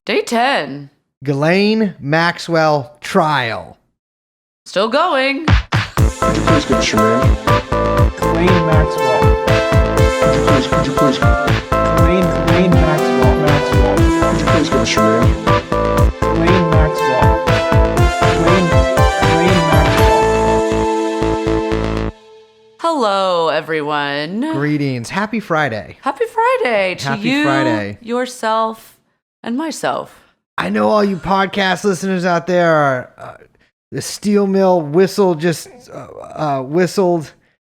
Day 10. Ghislaine Maxwell trial. Still going. Could you please give us your name? Ghislaine Maxwell. Could you please? Ghislaine Maxwell. Could you please give us your name? Ghislaine Maxwell. Ghislaine Maxwell. Hello, everyone. Greetings. Happy Friday. Happy Friday to Happy you, Friday. yourself, and myself. I know all you podcast listeners out there are the steel mill whistle just whistled,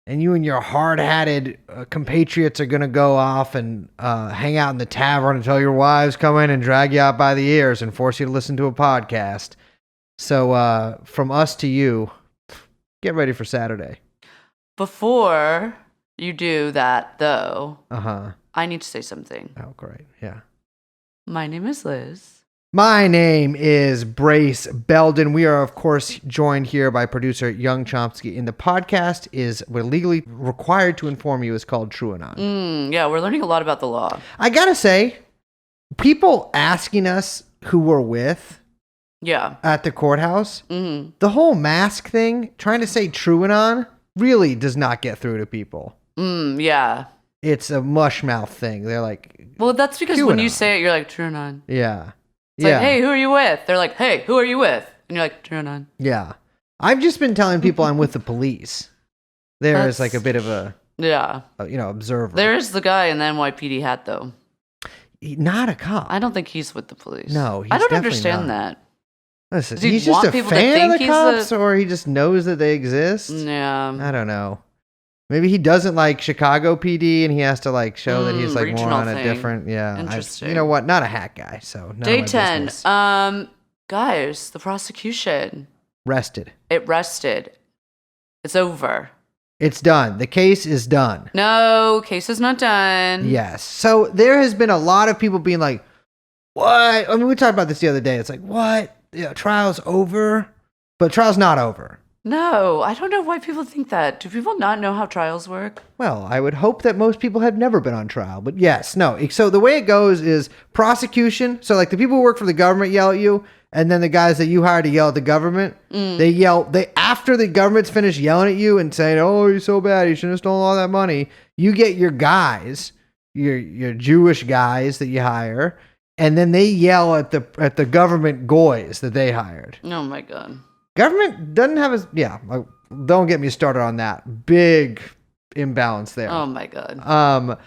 and you and your hard-hatted compatriots are going to go off and hang out in the tavern until your wives come in and drag you out by the ears and force you to listen to a podcast. So from us to you, get ready for Saturday. Before you do that, though, Uh-huh. I need to say something. Oh, great. Yeah. My name is Liz. My name is Brace Belden. We are, of course, joined here by producer Young Chomsky. And the podcast we're legally required to inform you, is called TrueAnon. Yeah, we're learning a lot about the law. I gotta say, people asking us who we're with Yeah. at the courthouse, Mm-hmm. the whole mask thing, trying to say TrueAnon, really does not get through to people. Yeah. It's a mush mouth thing. They're like, Well, that's because when you QAnon. say it, you're like, TrueAnon. yeah. It's like, hey, who are you with? They're like, hey, who are you with? And you're like, TrueAnon. Yeah. I've just been telling people I'm with the police. There is like a bit of Yeah. observer. There is the guy in the NYPD hat, though. Not a cop. I don't think he's with the police. No, he's I don't definitely understand not. that. Listen, Does he he's just want a people to fan of think the he's cops, a- or he just knows that they exist. Yeah. I don't know. Maybe he doesn't like Chicago PD, and he has to like show that he's like more regional on a thing. different. Yeah, Interesting. you know what? Not a hat guy. So none Day of my 10. business. Guys, the prosecution. Rested. It rested. It's over. It's done. The case is done. No, case is not done. Yes. So there has been a lot of people being like, "What?" I mean, we talked about this the other day. It's like, "What? Yeah, trial's over," but trial's not over. No, I don't know why people think that. Do people not know how trials work? Well, I would hope that most people have never been on trial, but yes, no. So the way it goes is prosecution. So like the people who work for the government yell at you, and then the guys that you hire to yell at the government, they after the government's finished yelling at you and saying, "Oh, you're so bad, you shouldn't have stolen all that money," you get your guys, your Jewish guys that you hire, and then they yell at the government goys that they hired. Oh my God. Government doesn't have don't get me started on that. Big imbalance there. Oh my God.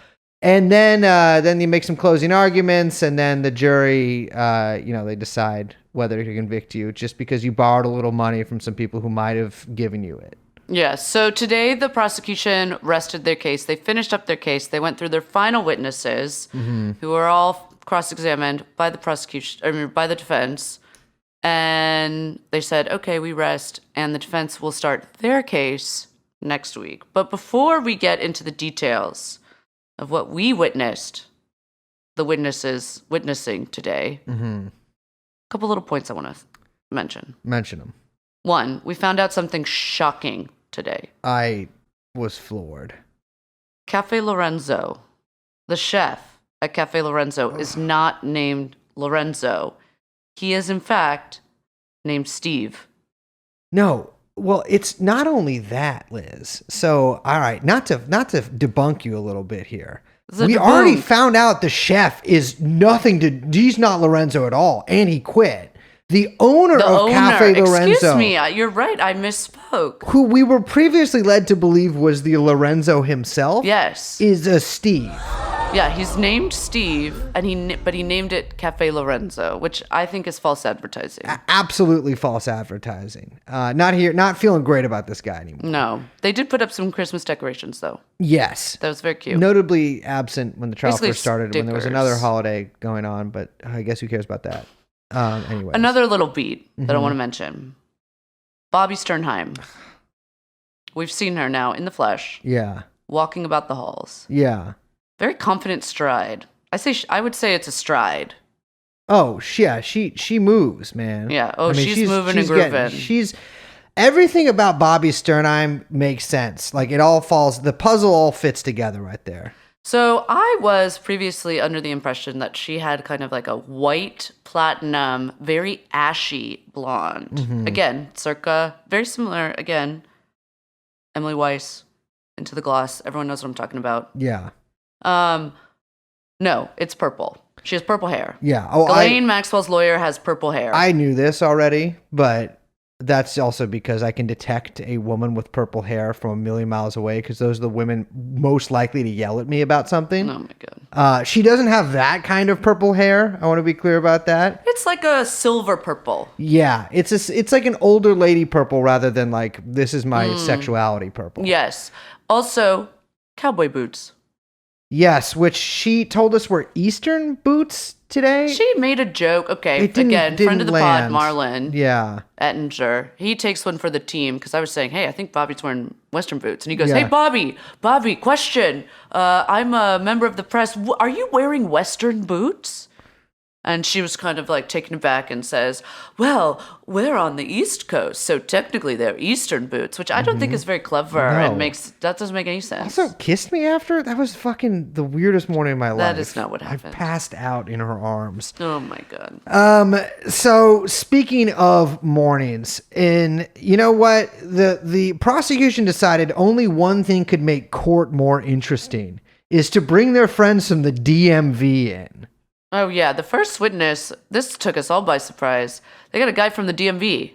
And then you make some closing arguments, and then the jury, they decide whether to convict you just because you borrowed a little money from some people who might have given you it. Yeah, so today the prosecution rested their case. They finished up their case. They went through their final witnesses, who were all cross-examined by the defense. And they said, okay, we rest, and the defense will start their case next week. But before we get into the details of what we witnessed, the witnesses witnessing today, a couple little points I want to mention. Mention them. One, we found out something shocking today. I was floored. Cafe Lorenzo, the chef at Cafe Lorenzo, is not named Lorenzo. He is, in fact, named Steve. No, well, it's not only that, Liz. So, all right, not to debunk you a little bit here. We already found out the chef is he's not Lorenzo at all, and he quit. The owner of Cafe Lorenzo. Excuse me, you're right, I misspoke. Who we were previously led to believe was the Lorenzo himself. Yes. Is a Steve. Yeah, he's named Steve, but he named it Cafe Lorenzo, which I think is false advertising. Absolutely false advertising. Not feeling great about this guy anymore. No. They did put up some Christmas decorations, though. Yes. That was very cute. Notably absent when the trial Basically first started, when there was stickers. another holiday going on, but I guess who cares about that? Anyway. Another little beat that I want to mention. Bobby Sternheim. We've seen her now in the flesh, Yeah. walking about the halls. Yeah. Very confident stride. I would say it's a stride. Oh, yeah. She moves, man. Yeah. Oh, she's moving and grooving. Everything about Bobby Sternheim makes sense. Like the puzzle all fits together right there. So I was previously under the impression that she had kind of like a white platinum, very ashy blonde. Again, circa, very similar, again, Emily Weiss, Into the Gloss. Everyone knows what I'm talking about. Yeah. No, it's purple. She has purple hair. Yeah. Oh, Ghislaine Maxwell's lawyer has purple hair. I knew this already, but that's also because I can detect a woman with purple hair from a million miles away because those are the women most likely to yell at me about something. Oh my God. She doesn't have that kind of purple hair. I want to be clear about that. It's like a silver purple. Yeah, it's like an older lady purple rather than like this is my sexuality purple. Yes. Also, cowboy boots. Yes, which she told us were Eastern boots today. She made a joke. Okay, It didn't friend of the land. pod, Marlon. Yeah. Ettinger. He takes one for the team because I was saying, hey, I think Bobby's wearing Western boots. And he goes, Yeah. hey, Bobby, question. I'm a member of the press. Are you wearing Western boots? And she was kind of like taken aback and says, well, we're on the East Coast, so technically they're Eastern boots, which I don't think is very clever No. and that doesn't make any sense. Also, kissed me after? That was fucking the weirdest morning of my life. That is not what happened. I passed out in her arms. Oh my God. So speaking of mornings, and you know what? The prosecution decided only one thing could make court more interesting is to bring their friends from the DMV in. Oh, yeah. The first witness, this took us all by surprise. They got a guy from the DMV.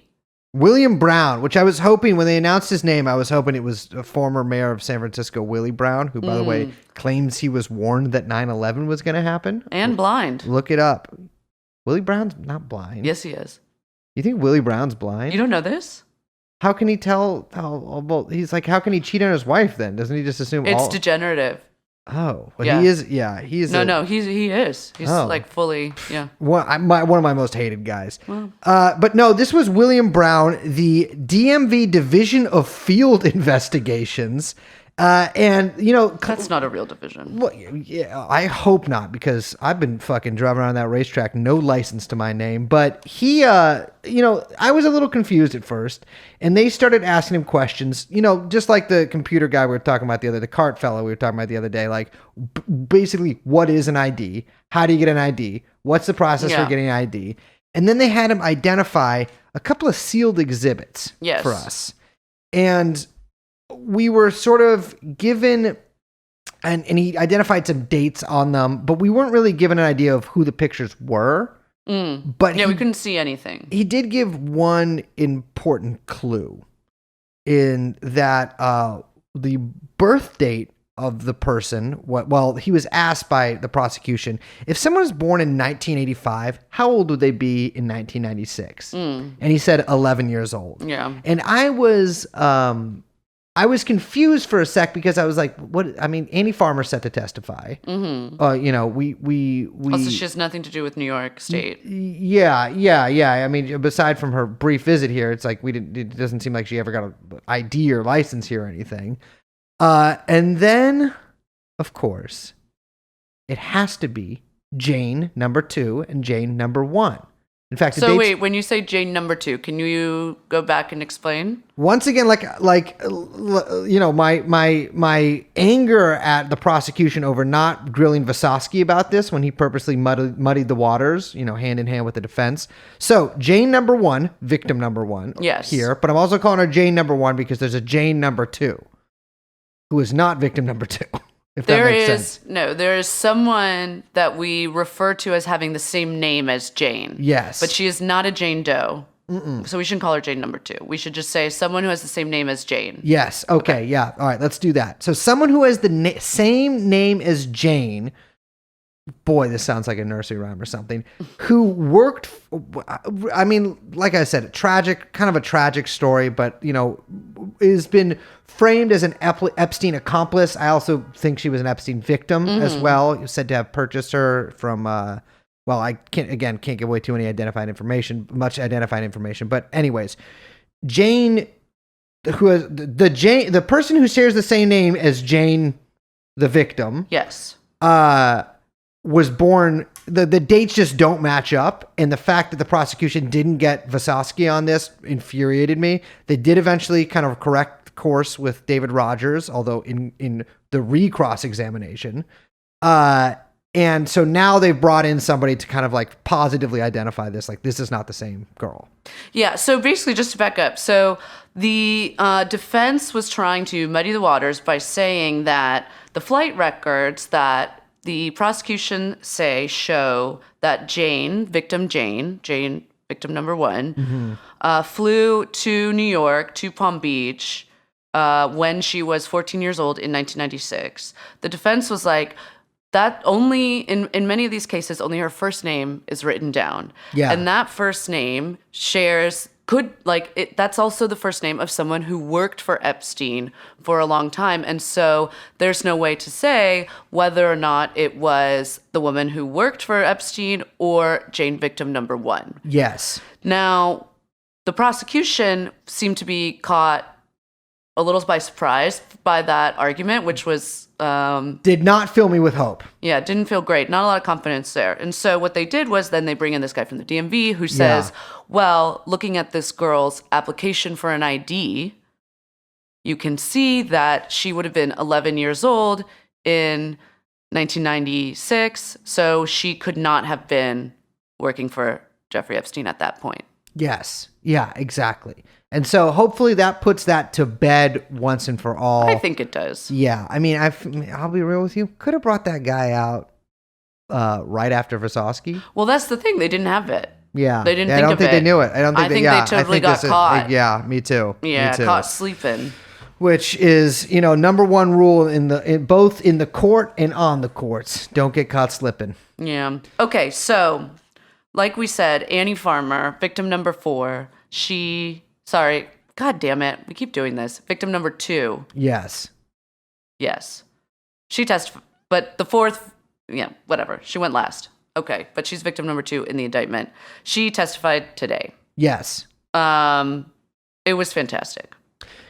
William Brown, which I was hoping when they announced his name, I was hoping it was a former mayor of San Francisco, Willie Brown, who, by the way, claims he was warned that 9/11 was going to happen. And blind. Look it up. Willie Brown's not blind. Yes, he is. You think Willie Brown's blind? You don't know this? How can he tell? Well, he's like, how can he cheat on his wife then? Doesn't he just assume It's all? degenerative. Oh, well, Yeah. he is. Yeah, he is. No, he is. He's Oh. like fully, yeah. One of my most hated guys. But no, this was William Brown, the DMV Division of Field Investigations. And, you know, That's not a real division. well, yeah, I hope not, because I've been fucking driving around that racetrack, no license to my name. But he, you know, I was a little confused at first, and they started asking him questions, you know, just like the computer guy we were talking about the cart fellow we were talking about the other day, like basically, what is an ID? How do you get an ID? What's the process for getting an ID? And then they had him identify a couple of sealed exhibits for us. And we were sort of given, and he identified some dates on them, but we weren't really given an idea of who the pictures were. But Yeah, we couldn't see anything. he did give one important clue in that the birth date of the person, well, he was asked by the prosecution, if someone was born in 1985, how old would they be in 1996? And he said 11 years old. Yeah. And I was confused for a sec because I was like, "What?" I mean, Annie Farmer's set to testify. You know, we. Also, she has nothing to do with New York State. Yeah. I mean, aside from her brief visit here, it's like it doesn't seem like she ever got an ID or license here or anything. And then, of course, it has to be Jane number 2 and Jane number 1. In fact, So wait, when you say Jane number 2, can you go back and explain? Once again, like you know, my anger at the prosecution over not grilling Visosky about this when he purposely muddied the waters, you know, hand in hand with the defense. So Jane number 1, victim number 1, Yes. here, but I'm also calling her Jane number 1 because there's a Jane number 2 who is not victim number 2. If that makes sense. There is someone that we refer to as having the same name as Jane. Yes. But she is not a Jane Doe. So we shouldn't call her Jane number 2. We should just say someone who has the same name as Jane. Yes. Okay. Yeah. All right. Let's do that. So someone who has the same name as Jane. Boy, this sounds like a nursery rhyme or something. Who worked? I mean, like I said, kind of a tragic story, but you know, has been framed as an Epstein accomplice. I also think she was an Epstein victim as well. Said to have purchased her from. Well, I can't give away too many much identified information. But anyways, Jane, who has the person who shares the same name as Jane, the victim. Yes. Was born, the dates just don't match up, and the fact that the prosecution didn't get Visosky on this infuriated me. They did eventually kind of correct course with David Rogers, although in the recross examination. And so now they've brought in somebody to kind of like positively identify this, like this is not the same girl. Yeah, so basically, just to back up, so the defense was trying to muddy the waters by saying that the flight records that the prosecution say show that Jane, victim number one, flew to New York, to Palm Beach, when she was 14 years old in 1996. The defense was like, that only, in many of these cases, only her first name is written down. Yeah. And that first name that's also the first name of someone who worked for Epstein for a long time. And so there's no way to say whether or not it was the woman who worked for Epstein or Jane victim number one. Yes. Now, the prosecution seemed to be caught a little by surprise by that argument, which was... did not fill me with hope. Yeah, didn't feel great. Not a lot of confidence there. And so what they did was then they bring in this guy from the DMV who says, well, looking at this girl's application for an ID, you can see that she would have been 11 years old in 1996, so she could not have been working for Jeffrey Epstein at that point. Yes. Yeah, exactly. And so hopefully that puts that to bed once and for all. I think it does. Yeah. I mean, I'll be real with you. Could have brought that guy out right after Visosky. Well, that's the thing. They didn't have it. Yeah. They didn't I think don't of think it. they knew it. I think they totally got caught. Yeah, me too. Yeah, me too. caught sleeping. Which is, number one rule both in the court and on the courts. Don't get caught slipping. Yeah. Okay, so like we said, Annie Farmer, victim number 4, God damn it. We keep doing this. Victim number 2. Yes. Yes. She testified, but the 4th, whatever. She went last. Okay, but she's victim number 2 in the indictment. She testified today. Yes. It was fantastic.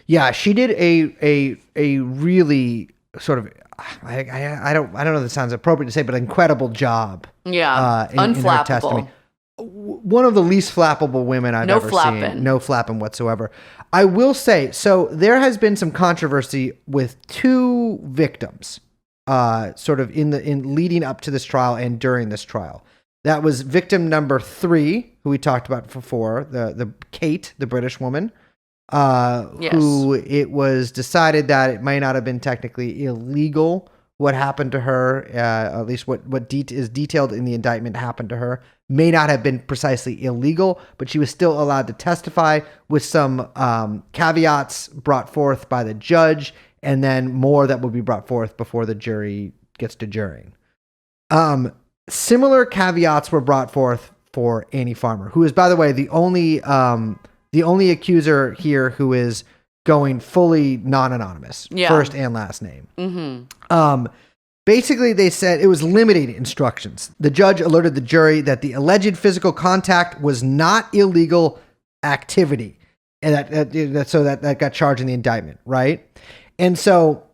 Yeah, she did a really sort of I don't know if this sounds appropriate to say, but incredible job. Yeah, in her unflappable. testimony. One of the least flappable women I've ever seen. No flapping whatsoever. I will say, so there has been some controversy with 2 victims, sort of in leading up to this trial and during this trial. That was victim number 3, who we talked about before, the Kate, the British woman, yes. who it was decided that it might not have been technically illegal what happened to her, at least what is detailed in the indictment happened to her, may not have been precisely illegal, but she was still allowed to testify with some caveats brought forth by the judge, and then more that will be brought forth before the jury gets to jurying. Similar caveats were brought forth for Annie Farmer, who is, by the way, the only accuser here who is going fully non-anonymous, first and last name. Mm-hmm. Basically, they said it was limiting instructions. The judge alerted the jury that the alleged physical contact was not illegal activity, and that got charged in the indictment, right? And so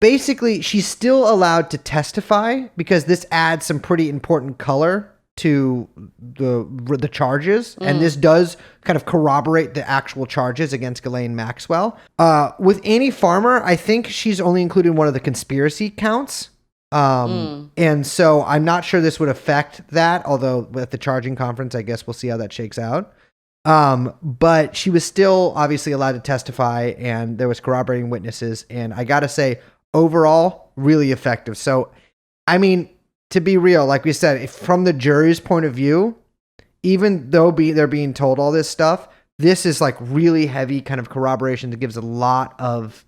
basically, she's still allowed to testify because this adds some pretty important color to the charges, and this does kind of corroborate the actual charges against Ghislaine Maxwell. With Annie Farmer, I think she's only included one of the conspiracy counts. And so I'm not sure this would affect that, although at the charging conference, I guess we'll see how that shakes out. But she was still obviously allowed to testify, and there was corroborating witnesses, and I gotta say, overall, really effective. So, I mean, to be real, like we said, if from the jury's point of view, even though they're being told all this stuff, this is like really heavy kind of corroboration that gives a lot of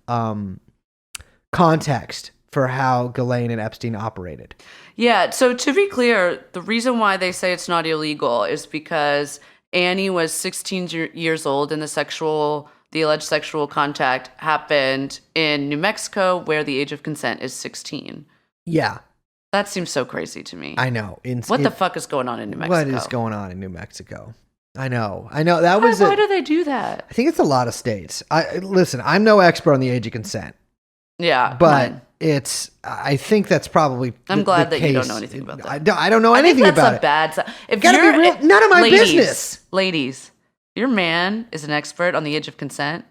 context for how Ghislaine and Epstein operated. Yeah, so to be clear, the reason why they say it's not illegal is because Annie was 16 years old and the alleged sexual contact happened in New Mexico, where the age of consent is 16. Yeah. That seems so crazy to me. I know. What the fuck is going on in New Mexico? What is going on in New Mexico? I know. Why do they do that? I think it's a lot of states. Listen, I'm no expert on the age of consent. Yeah. But I think that's probably I'm glad the that case. you don't know anything about that. I don't know anything about it. That's a bad If gotta be real, none of my business. Ladies, your man is an expert on the age of consent,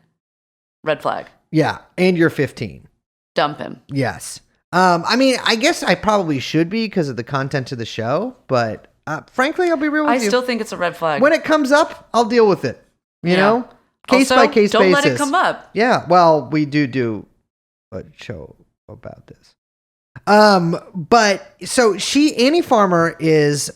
red flag. Yeah, and you're 15. dump him. Yes. I mean, I guess I probably should be because of the content of the show, but frankly, I'll be real with I you. still think it's a red flag. When it comes up, I'll deal with it. You know? Case Also, by case don't basis. let it come up. Yeah, well, we do a show about this. But so Annie Farmer is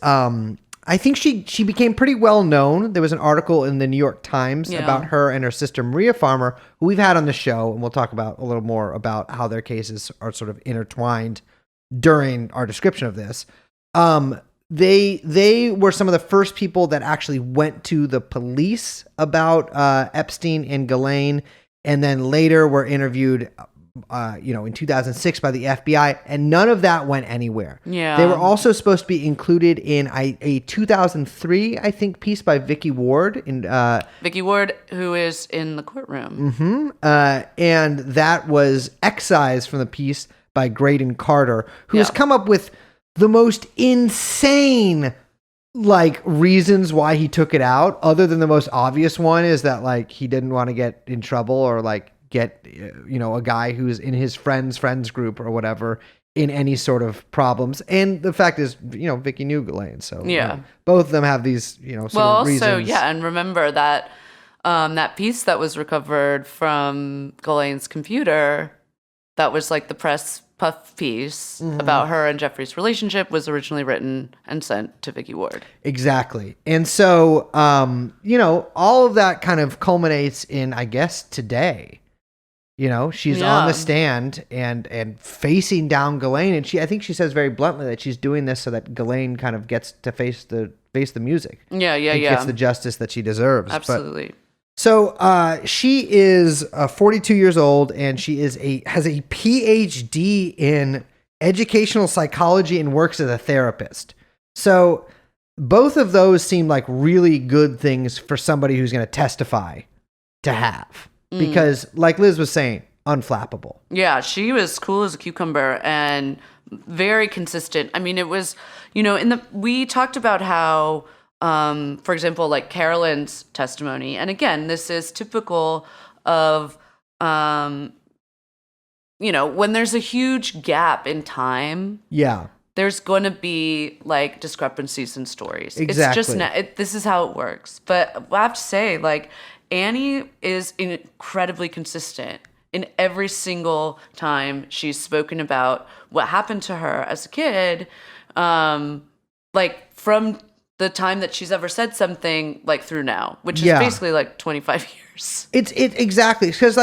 I think she became pretty well known. There was an article in the New York Times about her and her sister Maria Farmer, who we've had on the show, and we'll talk about a little more about how their cases are sort of intertwined during our description of this. They were some of the first people that actually went to the police about Epstein and Ghislaine, and then later were interviewed in 2006 by the FBI, and none of that went anywhere. Yeah. They were also supposed to be included in a 2003, I think, piece by Vicky Ward. Vicky Ward, who is in the courtroom. Mm-hmm. And that was excised from the piece by Graydon Carter, who has come up with the most insane reasons why he took it out, other than the most obvious one is that he didn't want to get in trouble or get a guy who's in his friends group or whatever in any sort of problems. And the fact is, Vicky knew Ghislaine, so both of them have these sort of reasons. And remember that that piece that was recovered from Ghislaine's computer, that was the press puff piece about her and Jeffrey's relationship, was originally written and sent to Vicky Ward. Exactly. And so all of that kind of culminates in, I guess, today. She's on the stand and facing down Ghislaine, and I think she says very bluntly that she's doing this so that Ghislaine kind of gets to face the music. Gets the justice that she deserves. Absolutely. So she is 42 years old, and she has a PhD in educational psychology and works as a therapist. So both of those seem like really good things for somebody who's going to testify to have. Because, like Liz was saying, unflappable. Yeah, she was cool as a cucumber and very consistent. I mean, it was, we talked about how, for example, Carolyn's testimony, and again, this is typical of, when there's a huge gap in time. Yeah. There's going to be discrepancies in stories. Exactly. It's just, this is how it works. But I have to say, Annie is incredibly consistent in every single time she's spoken about what happened to her as a kid, from the time that she's ever said something through now, which is basically 25 years. It's exactly because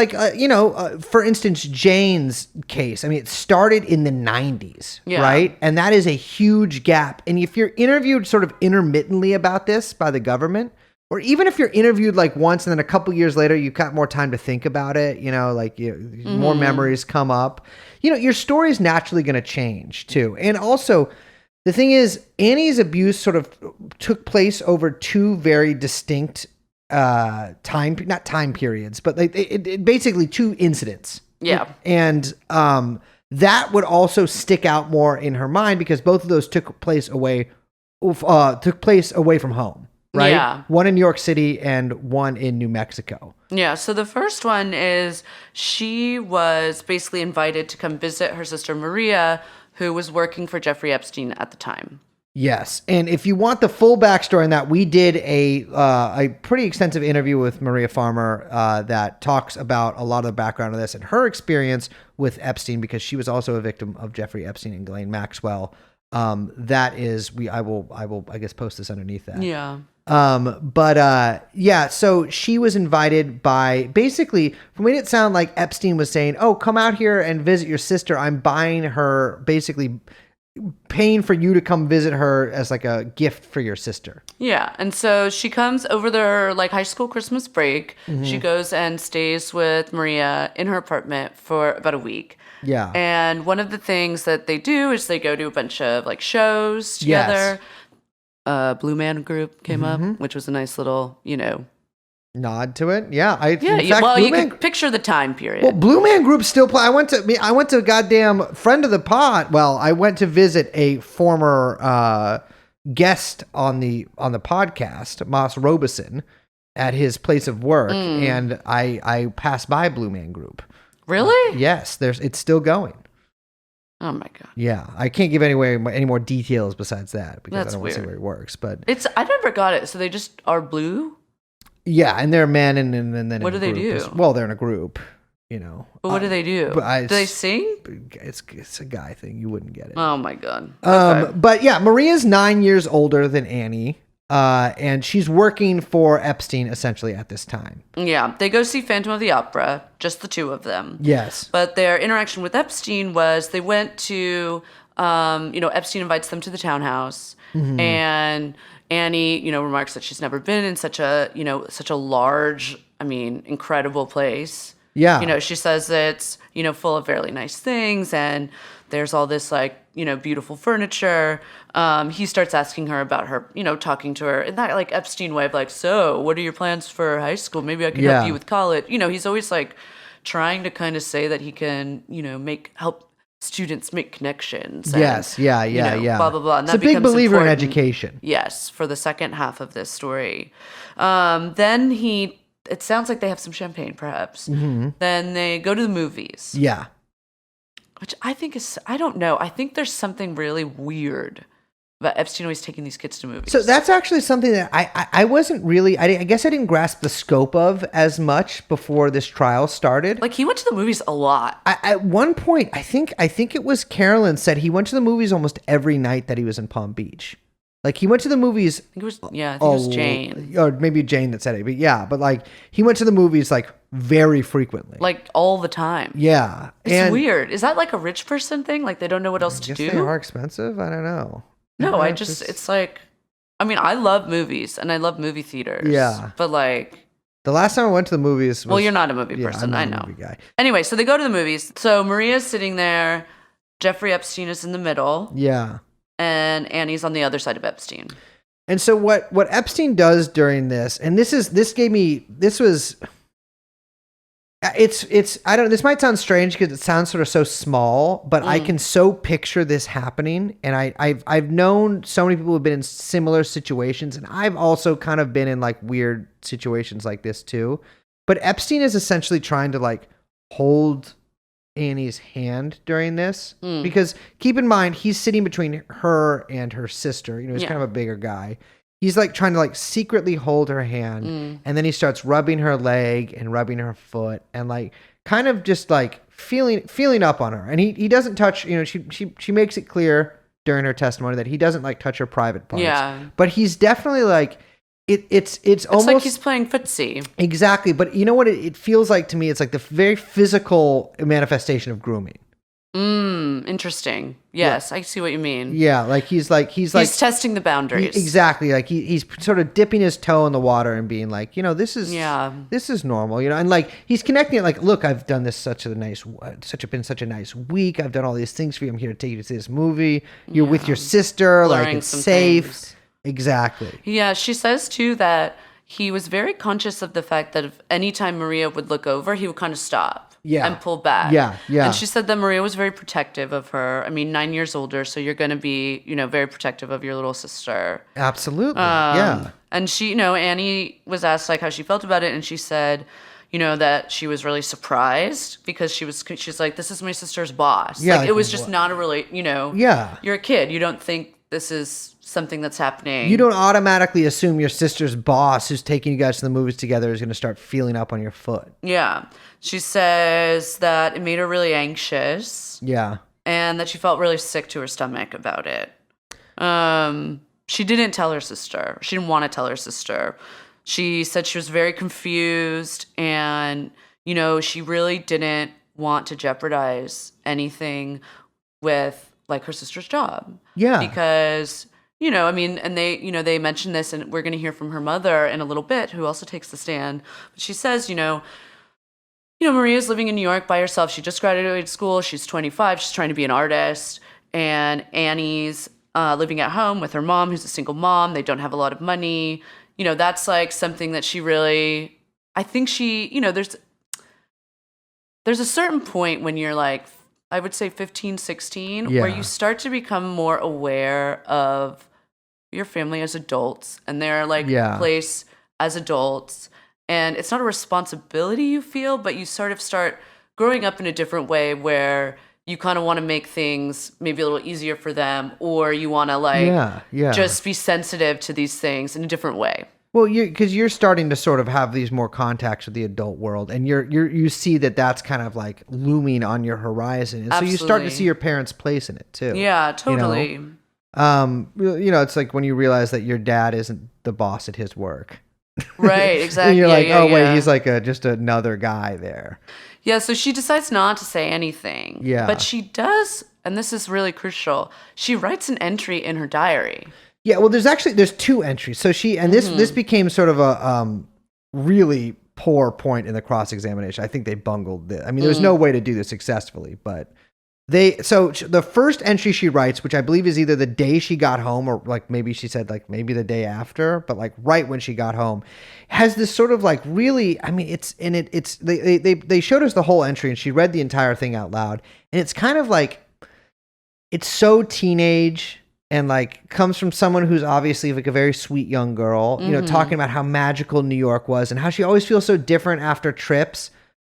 for instance, Jane's case. I mean, it started in the 90s, right? And that is a huge gap. And if you're interviewed sort of intermittently about this by the government, or even if you're interviewed once and then a couple years later, you've got more time to think about it, more memories come up, your story's naturally going to change too. And also the thing is, Annie's abuse sort of took place over two very distinct not time periods, but it basically two incidents. Yeah. And that would also stick out more in her mind because both of those took place away from home. Right? Yeah. One in New York City and one in New Mexico. Yeah. So the first one is she was basically invited to come visit her sister Maria, who was working for Jeffrey Epstein at the time. Yes. And if you want the full backstory on that, we did a pretty extensive interview with Maria Farmer that talks about a lot of the background of this and her experience with Epstein, because she was also a victim of Jeffrey Epstein and Ghislaine Maxwell. That is, I will, I guess, post this underneath that. Yeah. So she was invited by, basically, from what it sounded like, Epstein was saying, oh, come out here and visit your sister. I'm buying her, basically paying for you to come visit her as a gift for your sister. Yeah. And so she comes over their high school Christmas break. Mm-hmm. She goes and stays with Maria in her apartment for about a week. Yeah. And one of the things that they do is they go to a bunch of shows together. Yes. Blue Man Group came up, which was a nice little, nod to it. Yeah. You can picture the time period. Well, Blue Man Group still play. I went to a goddamn friend of the pod. Well, I went to visit a former guest on the podcast, Moss Robeson, at his place of work, and I passed by Blue Man Group. Really? Yes, it's still going. Oh my god. Yeah, I can't give any more details besides that because That's I don't want to say weird. where it works. But I never got it. So they just are blue? yeah, and they're men, and then What in do a they group do? well, they're in a group, you know. But what do they do? But Do they sing? It's a guy thing. You wouldn't get it. Oh my god. Okay. But yeah, Maria's 9 years older than Annie, and she's working for Epstein essentially at this time. Yeah, they go see Phantom of the Opera, just the two of them. Yes. But their interaction with Epstein was they went to, Epstein invites them to the townhouse, and Annie, remarks that she's never been in such a large, incredible place. Yeah. She says it's, full of fairly nice things, and there's all this beautiful furniture. He starts asking her about her, talking to her in that Epstein way of so what are your plans for high school? Maybe I can help you with college. He's always trying to kind of say that he can, help students make connections. Yes. Yeah. Blah, blah, blah. And He's a big believer in education. Yes, for the second half of this story. It sounds like they have some champagne, perhaps. Then they go to the movies. Yeah. Which I think I don't know. I think there's something really weird about Epstein always taking these kids to movies. So that's actually something that I wasn't really, I guess I didn't grasp the scope of as much before this trial started. He went to the movies a lot. At one point, I think it was Carolyn said he went to the movies almost every night that he was in Palm Beach. He went to the movies. I think it was Jane. Or maybe Jane that said it. But yeah, he went to the movies very frequently. All the time. Yeah. It's weird. Is that a rich person thing? They don't know what else to do? They are expensive. I don't know. No, it's I love movies and I love movie theaters. Yeah. But the last time I went to the movies was, you're not a movie person. I'm not I know. A movie guy. Anyway, so they go to the movies. So Maria's sitting there. Jeffrey Epstein is in the middle. Yeah. And Annie's on the other side of Epstein. And so what Epstein does during this, and this might sound strange because it sounds sort of so small, but I can so picture this happening. And I've known so many people who've been in similar situations, and I've also kind of been in weird situations like this too. But Epstein is essentially trying to hold Annie's hand during this because keep in mind he's sitting between her and her sister. He's kind of a bigger guy. He's trying to secretly hold her hand, and then he starts rubbing her leg and rubbing her foot and kind of just feeling up on her. And he doesn't touch. She makes it clear during her testimony that he doesn't touch her private parts. Yeah, but he's definitely it's almost like he's playing footsie. Exactly. But you know what it feels like to me? It's the very physical manifestation of grooming. Interesting. Yes, I see what you mean. Yeah, he's testing the boundaries. Exactly. He's sort of dipping his toe in the water and being this is normal, and he's connecting it look, I've done this such a nice week. I've done all these things for you. I'm here to take you to see this movie. You're with your sister, blurring it's some safe. things. Exactly. Yeah, she says too that he was very conscious of the fact that if anytime Maria would look over, he would kind of stop and pull back. Yeah. And she said that Maria was very protective of her. 9 years older, so you're going to be, very protective of your little sister. Absolutely. Yeah. And she, Annie was asked how she felt about it, and she said, that she was really surprised because she's like, this is my sister's boss. Yeah, it was just not a Yeah. You're a kid. You don't think this is something that's happening. You don't automatically assume your sister's boss who's taking you guys to the movies together is going to start feeling up on your foot. Yeah. She says that it made her really anxious. Yeah. And that she felt really sick to her stomach about it. She didn't tell her sister. She didn't want to tell her sister. She said she was very confused and, she really didn't want to jeopardize anything with her sister's job. Yeah. Because, and they mentioned this, and we're going to hear from her mother in a little bit, who also takes the stand. But she says, Maria's living in New York by herself. She just graduated school. She's 25. She's trying to be an artist. And Annie's living at home with her mom, who's a single mom. They don't have a lot of money. That's something that she really, I think she, there's a certain point when you're I would say 15, 16, where you start to become more aware of your family as adults and their place as adults. And it's not a responsibility you feel, but you sort of start growing up in a different way where you kind of want to make things maybe a little easier for them, or you want to like just be sensitive to these things in a different way. Well, because you're starting to sort of have these more contacts with the adult world, and you see that that's kind of like looming on your horizon, and so you start to see your parents' place in it too. Yeah, totally. It's like when you realize that your dad isn't the boss at his work. Right, exactly. And you're like, wait, he's like just another guy there. Yeah, so she decides not to say anything. Yeah. But she does, and this is really crucial, she writes an entry in her diary. Yeah, well, there's two entries. So this became sort of a really poor point in the cross-examination. I think they bungled this. I mean, there's no way to do this successfully, but the first entry she writes, which I believe is either the day she got home or like maybe she said like maybe the day after, but like right when she got home, has this sort of like really, I mean, they showed us the whole entry and she read the entire thing out loud, and it's kind of like, it's so teenage and like comes from someone who's obviously like a very sweet young girl, talking about how magical New York was and how she always feels so different after trips.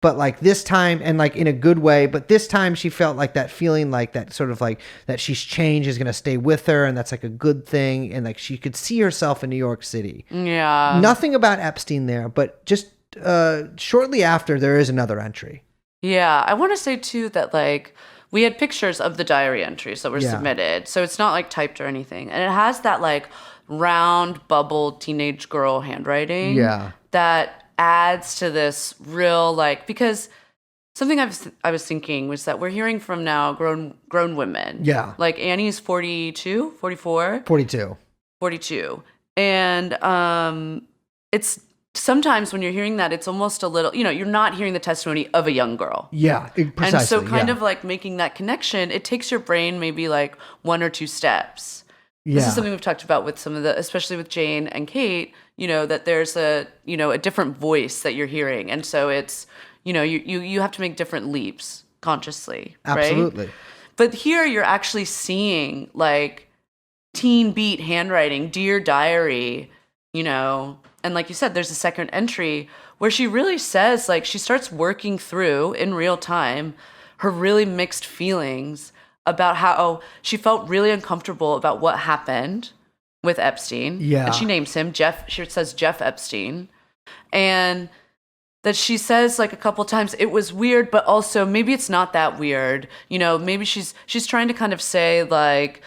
But like this time, and like in a good way, but this time she felt like that feeling like that sort of like that she's changed is going to stay with her. And that's like a good thing. And like she could see herself in New York City. Yeah. Nothing about Epstein there, but just shortly after there is another entry. Yeah. I want to say too that like we had pictures of the diary entries that were submitted. So it's not like typed or anything. And it has that like round bubble teenage girl handwriting. Yeah. That adds to this real like, because something I was thinking was that we're hearing from now grown women. Yeah. Like Annie's 42, 44? 42. And it's sometimes when you're hearing that, it's almost a little, you're not hearing the testimony of a young girl. Yeah, precisely. And so kind of like making that connection, it takes your brain maybe like one or two steps. Yeah. This is something we've talked about with some of the, especially with Jane and Kate, that there's a different voice that you're hearing. And so it's, you have to make different leaps consciously. Absolutely. Right? But here you're actually seeing like teen beat handwriting, Dear Diary, and like you said, there's a second entry where she really says, like, she starts working through in real time her really mixed feelings about how she felt really uncomfortable about what happened with Epstein. Yeah. And she names him Jeff. She says Jeff Epstein. And that she says like a couple times, it was weird, but also maybe it's not that weird. Maybe she's trying to kind of say like,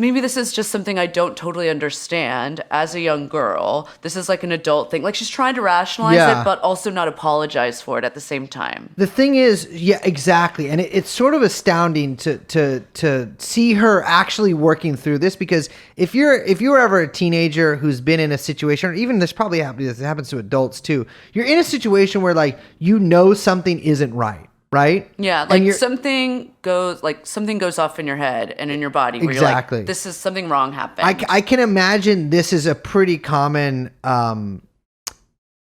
maybe this is just something I don't totally understand as a young girl. This is like an adult thing. Like she's trying to rationalize it, but also not apologize for it at the same time. The thing is, yeah, exactly. And it's sort of astounding to see her actually working through this, because if you were ever a teenager who's been in a situation, or even this probably happens to adults too, you're in a situation where like, something isn't right. Right? Yeah, like something goes off in your head and in your body where you're like, this is something wrong happened. I can imagine this is a pretty common kind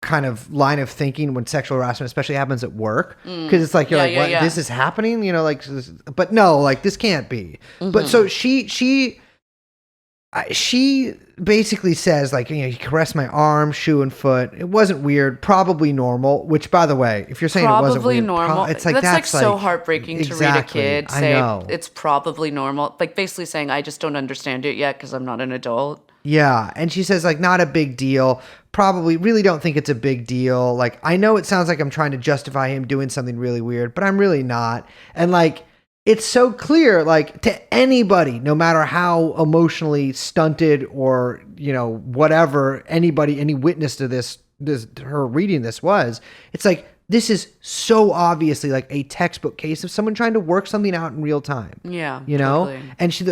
of line of thinking when sexual harassment especially happens at work, because it's like what? This is happening, but no, like this can't be. Mm-hmm. But so she basically says like, he caressed my arm, shoe, and foot. It wasn't weird, probably normal. Which, by the way, if you're saying probably it wasn't weird, normal, it's like that's like so heartbreaking to read a kid say I know. It's probably normal. Like basically saying I just don't understand it yet because I'm not an adult. Yeah, and she says like not a big deal. Probably really don't think it's a big deal. Like I know it sounds like I'm trying to justify him doing something really weird, but I'm really not. And like, it's so clear, like, to anybody, no matter how emotionally stunted or, whatever, any witness to this, her reading this was, it's like, this is so obviously like a textbook case of someone trying to work something out in real time. Yeah. Totally. And she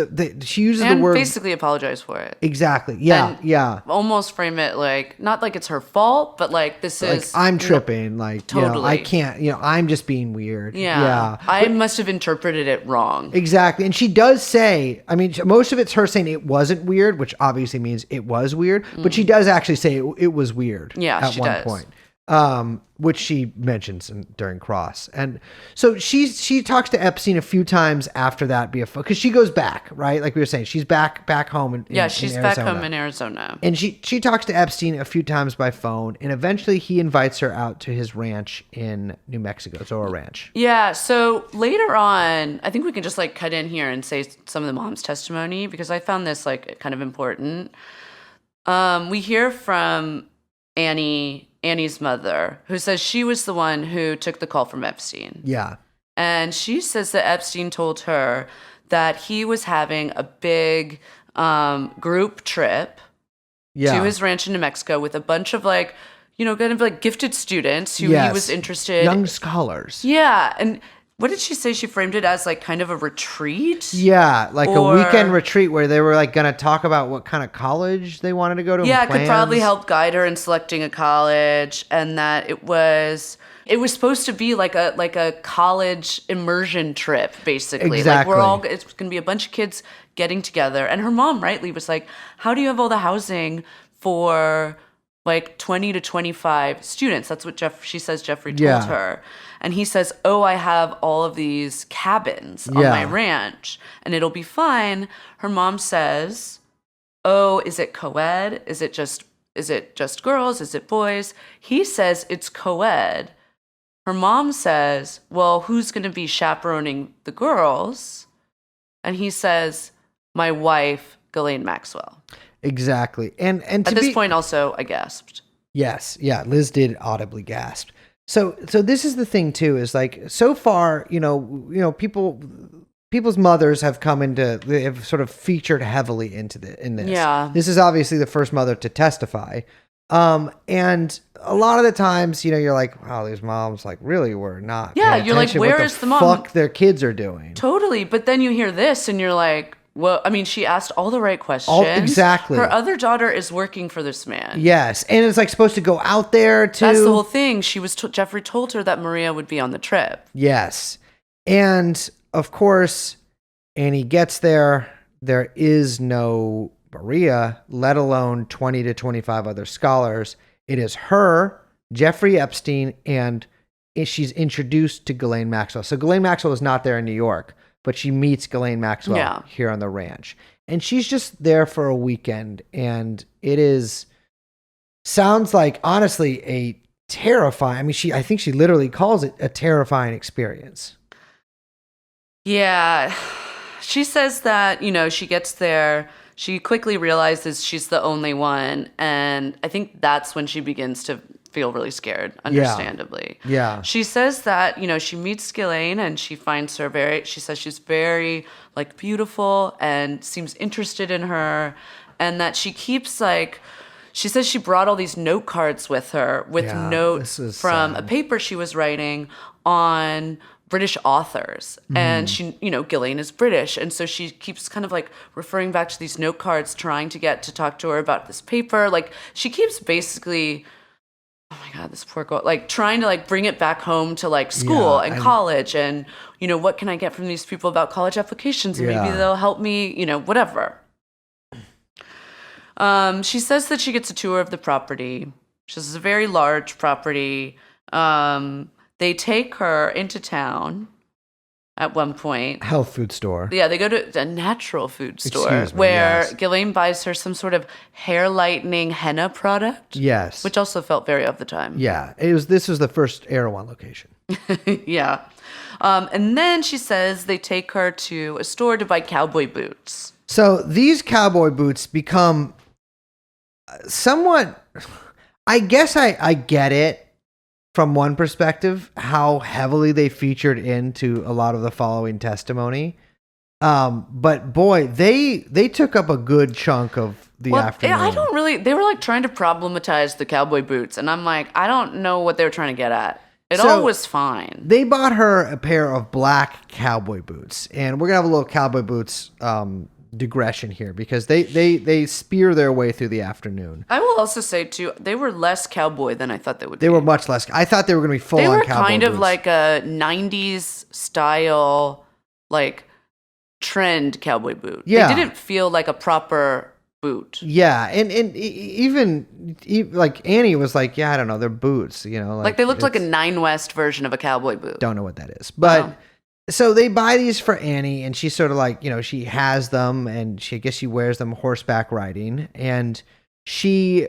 uses the word. Basically apologize for it. Exactly. Yeah. Yeah. Almost frame it like, not like it's her fault, but like this is. Like, I'm tripping. Like, totally. I can't, I'm just being weird. Yeah. Yeah. I must have interpreted it wrong. Exactly. And she does say, I mean, most of it's her saying it wasn't weird, which obviously means it was weird, but she does actually say it was weird. Yeah, at she one does. point. which she mentions during Cross. And so she talks to Epstein a few times after that, because she goes back, right? Like we were saying, she's back home she's in back Arizona. home in Arizona. And she talks to Epstein a few times by phone, and eventually he invites her out to his ranch in New Mexico, Zorro Ranch. Yeah, so later on, I think we can just like cut in here and say some of the mom's testimony because I found this like kind of important. We hear from Annie's mother, who says she was the one who took the call from Epstein. Yeah. And she says that Epstein told her that he was having a big group trip to his ranch in New Mexico with a bunch of like, kind of like gifted students who he was interested in. Young scholars. Yeah. And what did she say? She framed it as like kind of a retreat? Yeah, like a weekend retreat where they were like going to talk about what kind of college they wanted to go to. Yeah, it could probably help guide her in selecting a college, and that it was supposed to be like a college immersion trip, basically. Exactly. Like it's going to be a bunch of kids getting together. And her mom rightly was like, how do you have all the housing for like 20 to 25 students? That's what she says Jeffrey told her. And he says, I have all of these cabins on my ranch and it'll be fine. Her mom says, is it co-ed? Is it just girls? Is it boys? He says it's co-ed. Her mom says, well, who's going to be chaperoning the girls? And he says, my wife, Ghislaine Maxwell. Exactly. And at this point also I gasped. Yes. Yeah. Liz did audibly gasp. So this is the thing too, is like, so far, people's mothers have they have sort of featured heavily in this. Yeah. This is obviously the first mother to testify. And a lot of the times, you're like, wow, these moms like really were not. Yeah. You're like, where is the mom? Fuck their kids are doing. Totally. But then you hear this and you're like, well, I mean, she asked all the right questions. Exactly. Her other daughter is working for this man. Yes, and it's like supposed to go out there to. That's the whole thing. Jeffrey told her that Maria would be on the trip. Yes, and of course, Annie gets there. There is no Maria, let alone 20 to 25 other scholars. It is her, Jeffrey Epstein, and she's introduced to Ghislaine Maxwell. So Ghislaine Maxwell is not there in New York, but she meets Ghislaine Maxwell here on the ranch. And she's just there for a weekend. And sounds like, honestly, a terrifying, I think she literally calls it a terrifying experience. Yeah. She says that, she gets there, she quickly realizes she's the only one. And I think that's when she begins to feel really scared, understandably. Yeah. She says that, she meets Ghislaine and she finds her she says she's very like beautiful and seems interested in her, and that she keeps she says she brought all these note cards with her with notes from a paper she was writing on British authors. And she, Ghislaine is British. And so she keeps kind of like referring back to these note cards, trying to get to talk to her about this paper. Like she keeps basically, oh my God, this poor girl, like trying to like bring it back home to like school and college and, what can I get from these people about college applications? And maybe they'll help me, whatever. She says that she gets a tour of the property. She says it's a very large property. They take her into town at one point. Health food store. Yeah, they go to a natural food store where Ghislaine buys her some sort of hair lightening henna product. Yes. Which also felt very of the time. Yeah. This was the first Erewhon location. Yeah. And then she says they take her to a store to buy cowboy boots. So these cowboy boots become somewhat, I guess I get it. From one perspective, how heavily they featured into a lot of the following testimony. But boy, they took up a good chunk of the afternoon. They were like trying to problematize the cowboy boots. And I'm like, I don't know what they were trying to get at. It all was fine. They bought her a pair of black cowboy boots. And we're going to have a little cowboy boots digression here because they spear their way through the afternoon. I will also say too, they were less cowboy than I thought they would be. They were much less. I thought they were going to be full on cowboy boots. They were kind of like a 90s style, like trend cowboy boot. Yeah. They didn't feel like a proper boot. Yeah, and even like Annie was like, yeah, I don't know, they're boots, Like they looked like a it's- Nine West version of a cowboy boot. don't know what that is, but. Uh-huh. So they buy these for Annie, and she's sort of like, she has them, and I guess she wears them horseback riding, and she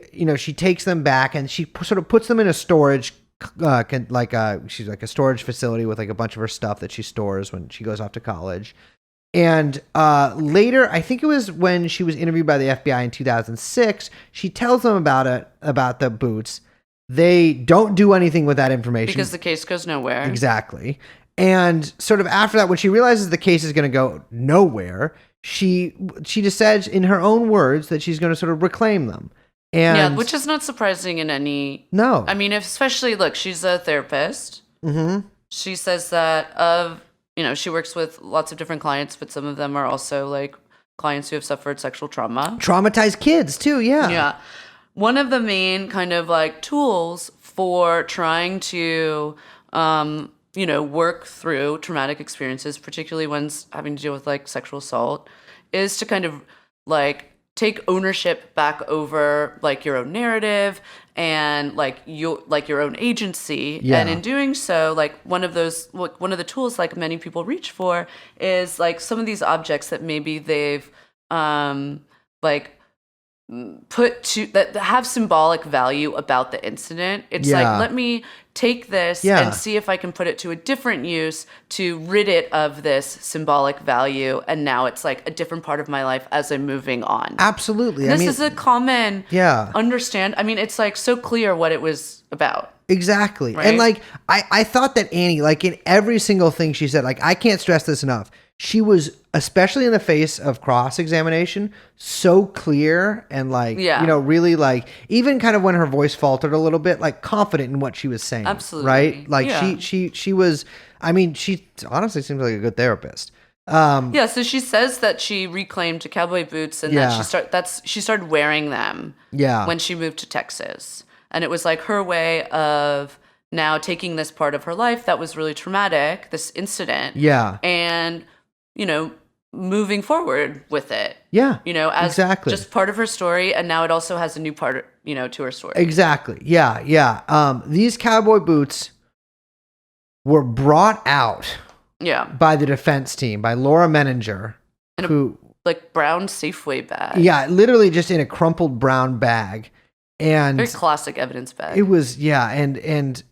takes them back, and she sort of puts them in a storage, she's like a storage facility with like a bunch of her stuff that she stores when she goes off to college. And later, I think it was when she was interviewed by the FBI in 2006, she tells them about the boots. They don't do anything with that information Because the case goes nowhere. Exactly. And sort of after that, when she realizes the case is going to go nowhere, she decides in her own words that she's going to sort of reclaim them. And Yeah, which is not surprising in any... no. I mean, especially, look, she's a therapist. Mm-hmm. She says that she works with lots of different clients, but some of them are also like clients who have suffered sexual trauma. Traumatized kids too. Yeah. Yeah. One of the main kind of like tools for trying to, work through traumatic experiences, particularly ones having to deal with like sexual assault, is to kind of like take ownership back over like your own narrative and like your own agency. Yeah. And in doing so, like one of the tools like many people reach for is like some of these objects that maybe they've like put to that have symbolic value about the incident. It's Yeah. like, let me take this Yeah. and see if I can put it to a different use to rid it of this symbolic value. And now it's like a different part of my life as I'm moving on. Absolutely. This is a common Yeah. I mean, it's like so clear what it was about. Exactly. Right? And like I thought that Annie, like in every single thing she said, like I can't stress this enough. She was, especially in the face of cross-examination, so clear and like, Yeah. really like, even kind of when her voice faltered a little bit, like confident in what she was saying. Absolutely. Right? Like Yeah. she was, I mean, she honestly seems like a good therapist. Yeah, so she says that she reclaimed cowboy boots and Yeah. that she started wearing them Yeah. when she moved to Texas. And it was like her way of now taking this part of her life that was really traumatic, this incident, Yeah. and, moving forward with it. Yeah. As exactly. just part of her story. And now it also has a new part, to her story. Exactly. Yeah. Yeah. These cowboy boots were brought out Yeah. by the defense team, by Laura Menager, who, Like brown Safeway bag. yeah, literally just in a crumpled brown bag. And Very classic evidence bag. it was, yeah. And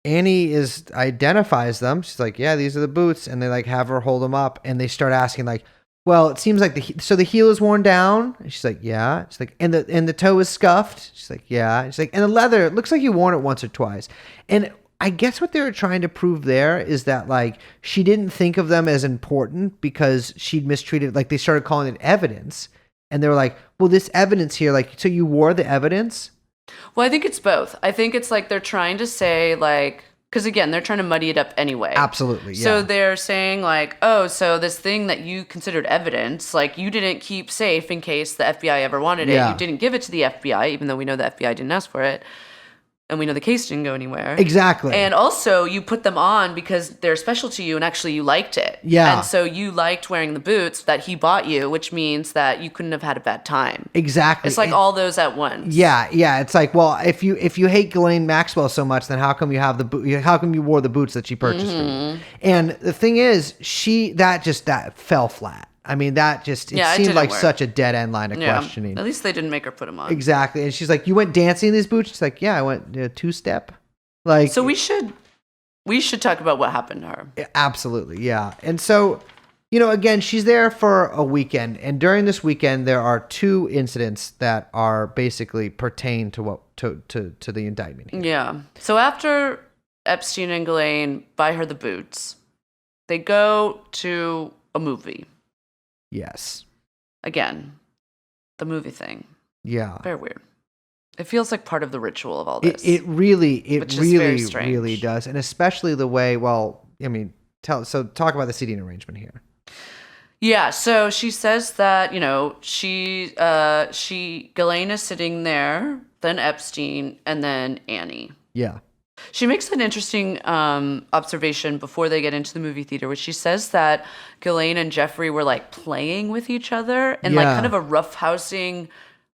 Annie identifies them. She's like, yeah, these are the boots. And they like have her hold them up and they start asking like, well, it seems like the heel is worn down. And she's like, yeah. She's like, and the toe is scuffed. She's like, yeah. She's like, and the leather, it looks like you worn it once or twice. And I guess what they were trying to prove there is that like she didn't think of them as important because she'd mistreated, like they started calling it evidence. And they were like, well, this evidence here, like, so you wore the evidence? Well, I think it's both. I think it's like they're trying to say like, because again, they're trying to muddy it up anyway. Absolutely. Yeah. So they're saying like, oh, so this thing that you considered evidence, like you didn't keep safe in case the FBI ever wanted it. Yeah. You didn't give it to the FBI, even though we know the FBI didn't ask for it. And we know the case didn't go anywhere. Exactly. And also, you put them on because they're special to you and actually you liked it. Yeah. And so you liked wearing the boots that he bought you, which means that you couldn't have had a bad time. Exactly. It's like all those at once. Yeah, yeah. It's like, well, if you hate Ghislaine Maxwell so much, then how come you have how come you wore the boots that she purchased for you? And the thing is, that fell flat. I mean, it seemed didn't like work. such a dead end line of Yeah. questioning. At least they didn't make her put them on. Exactly. And she's like, you went dancing in these boots? She's like, yeah, I went two-step. Like, So we should talk about what happened to her. absolutely, yeah. And so, again, she's there for a weekend, and during this weekend, there are two incidents that are basically pertain to to the indictment here. Yeah. So after Epstein and Ghislaine buy her the boots, they go to a movie. Yes. Again, the movie thing. Yeah. Very weird. It feels like part of the ritual of all this. It really Which is very really strange. does, and especially the way. Well, I mean, talk about the seating arrangement here. Yeah, so she says that, Ghislaine is sitting there, then Epstein, and then Annie. Yeah. She makes an interesting observation before they get into the movie theater, which she says that Ghislaine and Jeffrey were like playing with each other in like Yeah. kind of a roughhousing,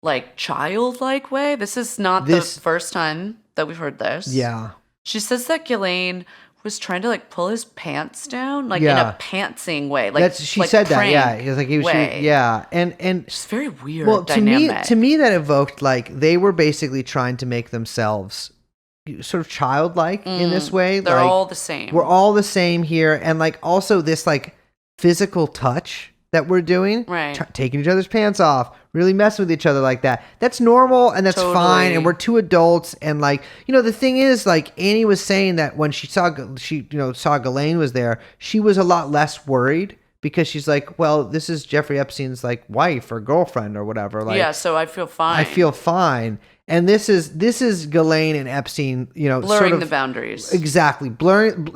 like childlike way. This is not the first time that we've heard this. Yeah. She says that Ghislaine was trying to like pull his pants down, like in Yeah. a pantsing way. Like She like said that. Yeah. prank He was like, way. yeah. And It's very weird. well, dynamic. to me, that evoked like they were basically trying to make themselves sort of childlike in this way. They're like, all the same. we're all the same here, and like also this like physical touch that we're doing, Right. Taking each other's pants off, really messing with each other like that. That's normal and that's fine, Totally. and we're two adults. And like, you know, the thing is, like Annie was saying that when she saw Ghislaine was there, she was a lot less worried because she's like, well, this is Jeffrey Epstein's like wife or girlfriend or whatever. Like, yeah, so I feel fine. I feel fine. And this is Ghislaine and Epstein, you know, blurring sort of, the boundaries. exactly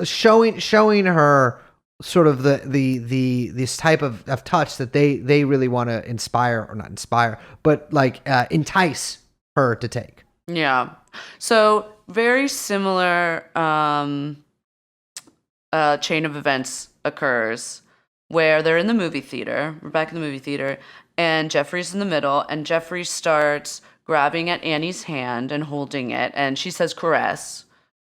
showing her sort of this type of touch that they really want to inspire, or not inspire, but like entice her to take. Yeah. So very similar chain of events occurs where they're in the movie theater. We're back in the movie theater, and Jeffrey's in the middle, and Jeffrey starts grabbing at Annie's hand and holding it, and she says caress.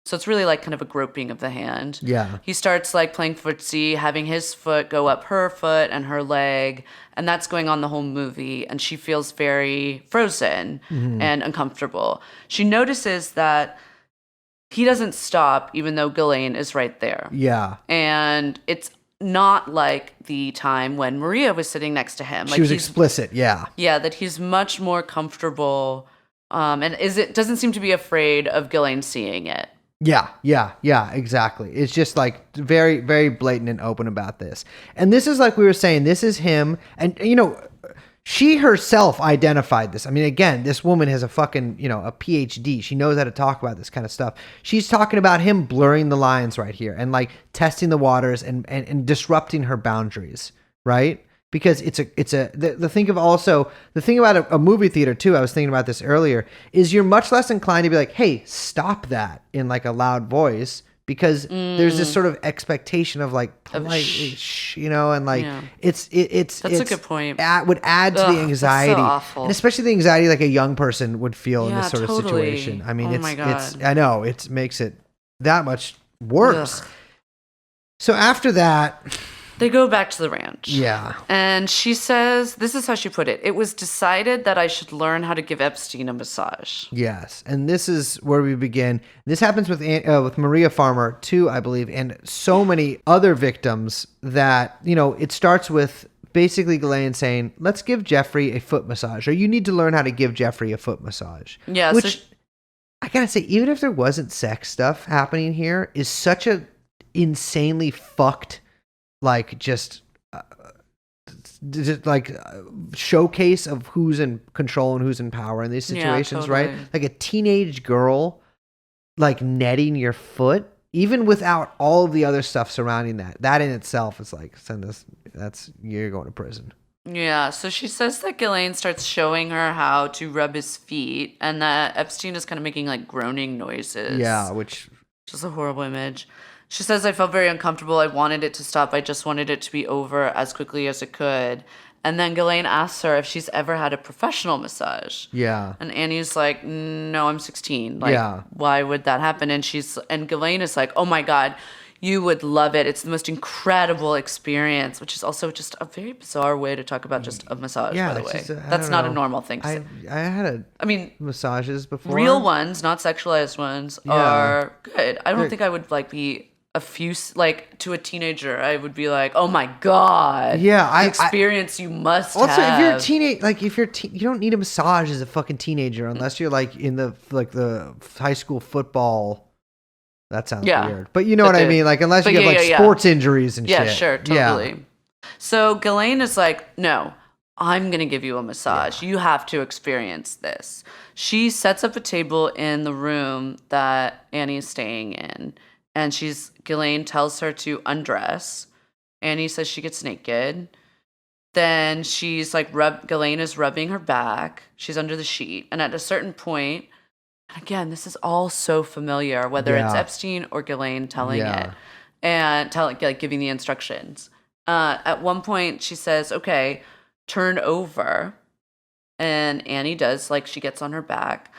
So it's really like kind of a groping of the hand. Yeah. He starts like playing footsie, having his foot go up her foot and her leg, and that's going on the whole movie, and she feels very frozen and uncomfortable. She notices that he doesn't stop even though Ghislaine is right there. Yeah. And it's not like the time when Maria was sitting next to him. Like She was he's- explicit. Yeah. Yeah, that he's much more comfortable and doesn't seem to be afraid of Ghislaine seeing it. Yeah, exactly. It's just like very, very blatant and open about this. And this is like we were saying, this is him. And, you know, she herself identified this. I mean, again, this woman has a fucking, you know, a PhD. She knows how to talk about this kind of stuff. She's talking about him blurring the lines right here and like testing the waters and disrupting her boundaries, right? Because the thing about a movie theater too, I was thinking about this earlier, is you're much less inclined to be like, hey, stop that in like a loud voice, because there's this sort of expectation of like polite, shh, you know, and like Yeah. it's That's a good point. Would add to the Ugh, that's so anxiety, awful. and especially the anxiety like a young person would feel in Yeah, this sort totally. of situation. I mean, Oh my God. I know it makes it that much worse. Ugh. So after that, They go back to the ranch. yeah. And she says, this is how she put it. It was decided that I should learn how to give Epstein a massage. Yes, and this is where we begin. This happens with Maria Farmer too, I believe, and so many other victims that, you know, it starts with basically Ghislaine saying, "Let's give Jeffrey a foot massage," or "You need to learn how to give Jeffrey a foot massage." Yeah, which so I gotta say, even if there wasn't sex stuff happening here, is such a insanely fucked, like just showcase of who's in control and who's in power in these Yeah, situations, right? totally. Like a teenage girl, like netting your foot, even without all of the other stuff surrounding that. That in itself is like, you're going to prison. Yeah, so she says that Ghislaine starts showing her how to rub his feet, and that Epstein is kind of making like groaning noises. Yeah, which Just a horrible image. She says, I felt very uncomfortable. I wanted it to stop. I just wanted it to be over as quickly as it could. And then Ghislaine asks her if she's ever had a professional massage. yeah. And Annie's like, no, I'm 16. Like, Yeah. why would that happen? And Ghislaine is like, oh my God, you would love it. It's the most incredible experience, which is also just a very bizarre way to talk about just a massage, Yeah, by the it's way. just, I That's don't not a know. normal thing to say. I had I mean, massages before. real ones, not sexualized ones, Yeah. are good. I don't They're- think I would like be like to a teenager. I would be like, oh my God. Yeah, the experience you must Also, have. if you're a teenage, like if you're, you don't need a massage as a fucking teenager unless you're like in the high school football. That sounds Yeah. weird, but you know what I mean. Like unless But you have yeah, like yeah, yeah. sports injuries and Yeah, shit. sure, Yeah. totally. So Ghislaine is like, no, I'm going to give you a massage. You have to experience this. She sets up a table in the room that Annie is staying in. And Ghislaine tells her to undress. Annie says she gets naked. Then she's like, Ghislaine is rubbing her back. She's under the sheet. And at a certain point, Again, this is all so familiar, whether it's Yeah. Epstein or Ghislaine telling Yeah. it and giving the instructions. At one point, she says, "Okay, turn over," and Annie does. Like, she gets on her back,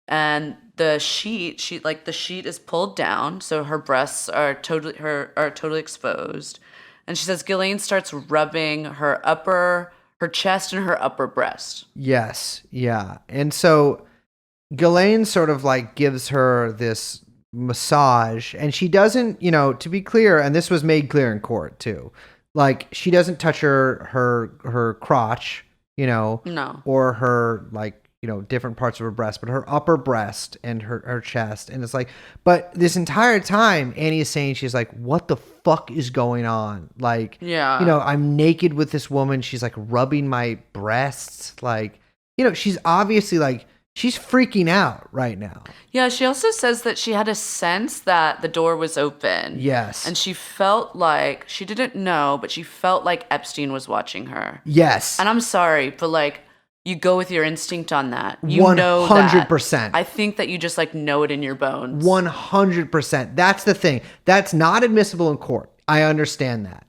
and the sheet is pulled down, so her breasts are totally exposed. And she says Ghislaine starts rubbing her chest and her upper breast. Yes. Yeah. And so Ghislaine sort of like gives her this massage, and she doesn't, to be clear, and this was made clear in court too. Like, she doesn't touch her crotch, No. or her, like, different parts of her breast, but her upper breast and her chest. And it's like, but this entire time, Annie is saying, she's like, what the fuck is going on? Like, Yeah. I'm naked with this woman. She's like rubbing my breasts. Like, she's obviously like, she's freaking out right now. Yeah, she also says that she had a sense that the door was open. Yes. And she felt like, she didn't know, but she felt like Epstein was watching her. Yes. And I'm sorry, but like, you go with your instinct on that. You know 100%. I think that you just like know it in your bones. 100%. That's the thing. That's not admissible in court. I understand that.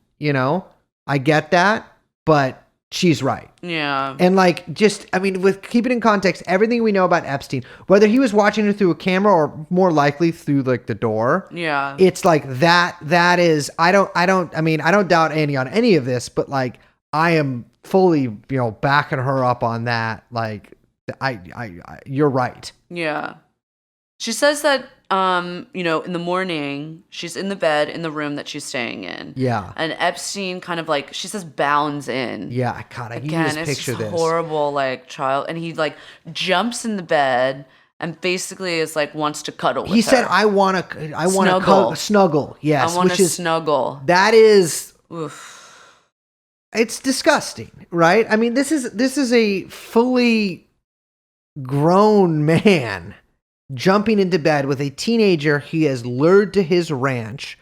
I get that, but she's right. Yeah. And like, with keep it in context, everything we know about Epstein, whether he was watching her through a camera or more likely through like the door. Yeah. It's like that is, I don't doubt Annie on any of this, but like, I am fully, backing her up on that. Like, you're right. Yeah. She says that, in the morning, she's in the bed in the room that she's staying in. Yeah. And Epstein kind of like, she says bounds in. Yeah. God, I can Again, just it's picture just this. horrible, like, child. And he like jumps in the bed and basically is like, wants to cuddle with her. He said, I want to snuggle. Yes. I want which to is, snuggle. that is, Oof. it's disgusting, right? I mean, this is a fully grown man jumping into bed with a teenager he has lured to his ranch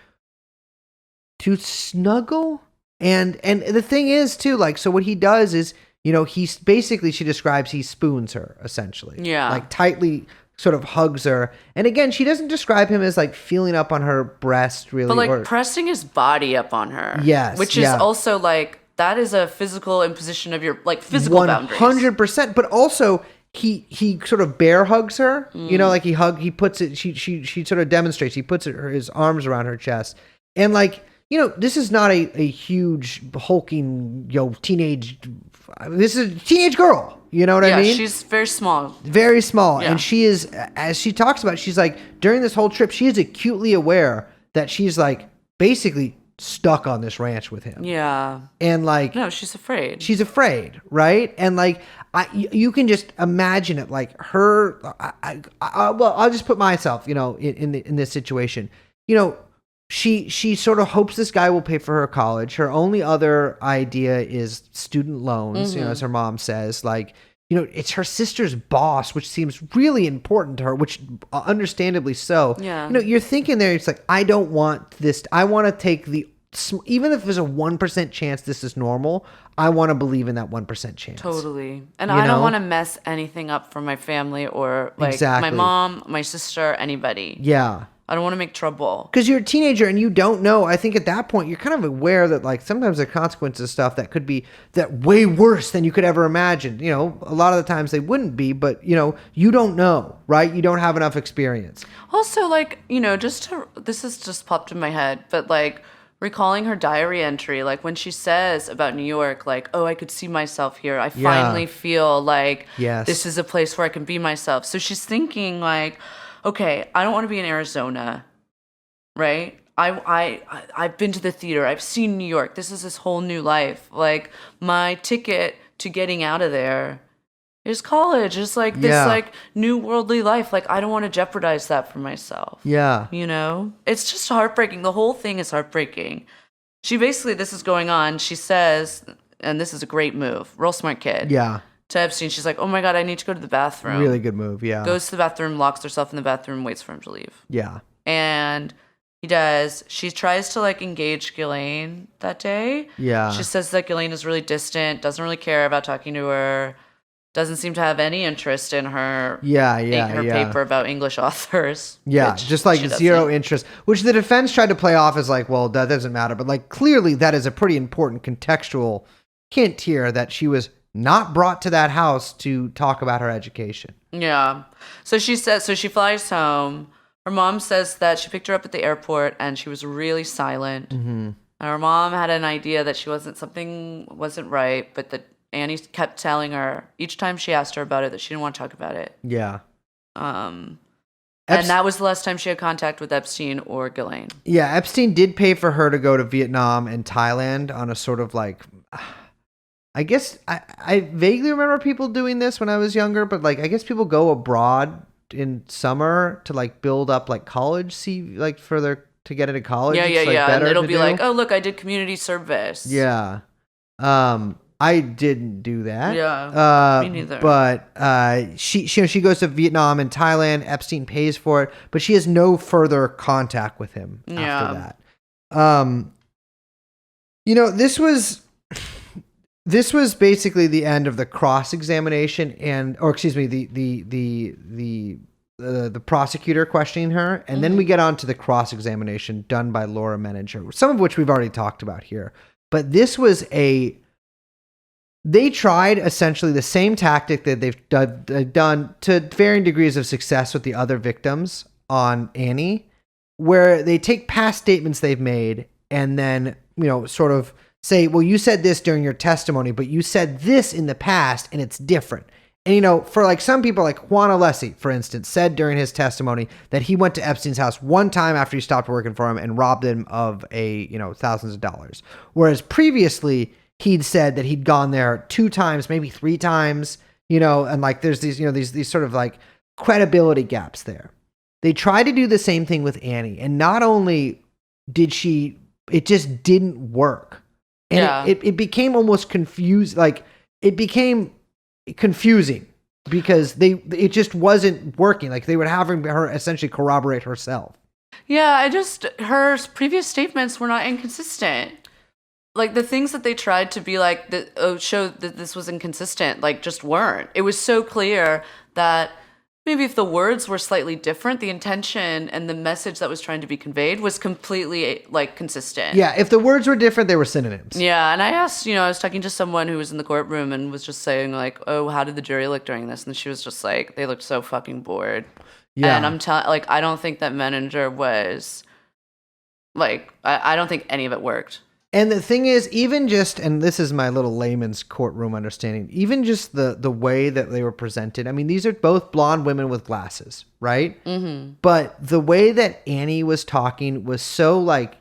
to snuggle. And the thing is too, like, so what he does is, he's basically, she describes, he spoons her essentially. Yeah. Like tightly sort of hugs her. And again, she doesn't describe him as like feeling up on her breast really. But like pressing his body up on her. Yes. Which is also like, that is a physical imposition of your like physical boundaries. 100%. But also he sort of bear hugs her, like he puts it, she sort of demonstrates, he puts his arms around her chest. And like, this is not a huge hulking, teenage, this is a teenage girl. You know what I mean? Yeah, she's very small. Very small. Yeah. And she is, as she talks about, she's like, during this whole trip, she is acutely aware that she's like basically stuck on this ranch with him. Yeah. And like, no, she's afraid. She's afraid, right? And like, you can just imagine it, like her. Well, I'll just put myself, in this situation. She sort of hopes this guy will pay for her college. Her only other idea is student loans, as her mom says. Like, it's her sister's boss, which seems really important to her, which understandably so. Yeah. You're thinking there, it's like, I don't want this. I want to take even if there's a 1% chance this is normal, I want to believe in that 1% chance. Totally. And I don't want to mess anything up for my family or like my mom, my sister, anybody. Yeah. I don't want to make trouble. Because you're a teenager and you don't know. I think at that point, you're kind of aware that like sometimes the consequences of stuff that could be that way worse than you could ever imagine. A lot of the times they wouldn't be, but you don't know, right? You don't have enough experience. Also, like, this has just popped in my head, but like, recalling her diary entry, like when she says about New York, like, oh, I could see myself here. I finally feel like this is a place where I can be myself. So she's thinking like, okay, I don't want to be in Arizona, right? I've been to the theater. I've seen New York. This is this whole new life. Like my ticket to getting out of there is college. It's like this like new worldly life. Like I don't want to jeopardize that for myself. Yeah. It's just heartbreaking. The whole thing is heartbreaking. She basically, this is going on. She says, and this is a great move, real smart kid. Yeah. To Epstein, she's like, oh my God, I need to go to the bathroom. Really good move. Yeah. Goes to the bathroom, locks herself in the bathroom, waits for him to leave. Yeah. And he does. She tries to like engage Ghislaine that day. Yeah. She says that Ghislaine is really distant, doesn't really care about talking to her. doesn't seem to have any interest in her Yeah. paper about English authors. Yeah, which just like she zero doesn't. interest, which the defense tried to play off as like, well, that doesn't matter. But like clearly that is a pretty important contextual hint here that she was not brought to that house to talk about her education. Yeah. So she flies home. Her mom says that she picked her up at the airport and she was really silent. Mm-hmm. And her mom had an idea that something wasn't right, but that Annie kept telling her each time she asked her about it that she didn't want to talk about it. Yeah. And that was the last time she had contact with Epstein or Ghislaine. Yeah, Epstein did pay for her to go to Vietnam and Thailand on a sort of like, I guess I vaguely remember people doing this when I was younger, but like I guess people go abroad in summer to like build up like college, to get into college. Yeah. It's, like, And better it'll to be do. like, oh, look, I did community service. Yeah. I didn't do that. Yeah, me neither. But she goes to Vietnam and Thailand. Epstein pays for it, but she has no further contact with him after that. This was basically the end of the cross-examination the prosecutor questioning her, and then we get on to the cross-examination done by Laura Menager, some of which we've already talked about here. But this was they tried essentially the same tactic that they've done to varying degrees of success with the other victims on Annie, where they take past statements they've made and then, sort of say, well, you said this during your testimony, but you said this in the past and it's different. And, for like some people, like Juan Alessi, for instance, said during his testimony that he went to Epstein's house one time after he stopped working for him and robbed him of thousands of dollars. Whereas previously he'd said that he'd gone there 2 times, maybe 3 times, and like there's these, these sort of like credibility gaps there. They tried to do the same thing with Annie. And not only did it just didn't work. And it became almost confused. Like it became confusing because it just wasn't working. Like they were having her essentially corroborate herself. Yeah, her previous statements were not inconsistent. Like the things that they tried to be like show that this was inconsistent, like just weren't. It was so clear that maybe if the words were slightly different, the intention and the message that was trying to be conveyed was completely like consistent. Yeah, if the words were different, they were synonyms. Yeah, and I asked, I was talking to someone who was in the courtroom and was just saying like, oh, how did the jury look during this? And she was just like, they looked so fucking bored. Yeah. And I'm telling, like, I don't think that Menager was, like, I don't think any of it worked. And the thing is, even just, and this is my little layman's courtroom understanding, even just the way that they were presented. I mean, these are both blonde women with glasses, right? Mm-hmm. But the way that Annie was talking was so like,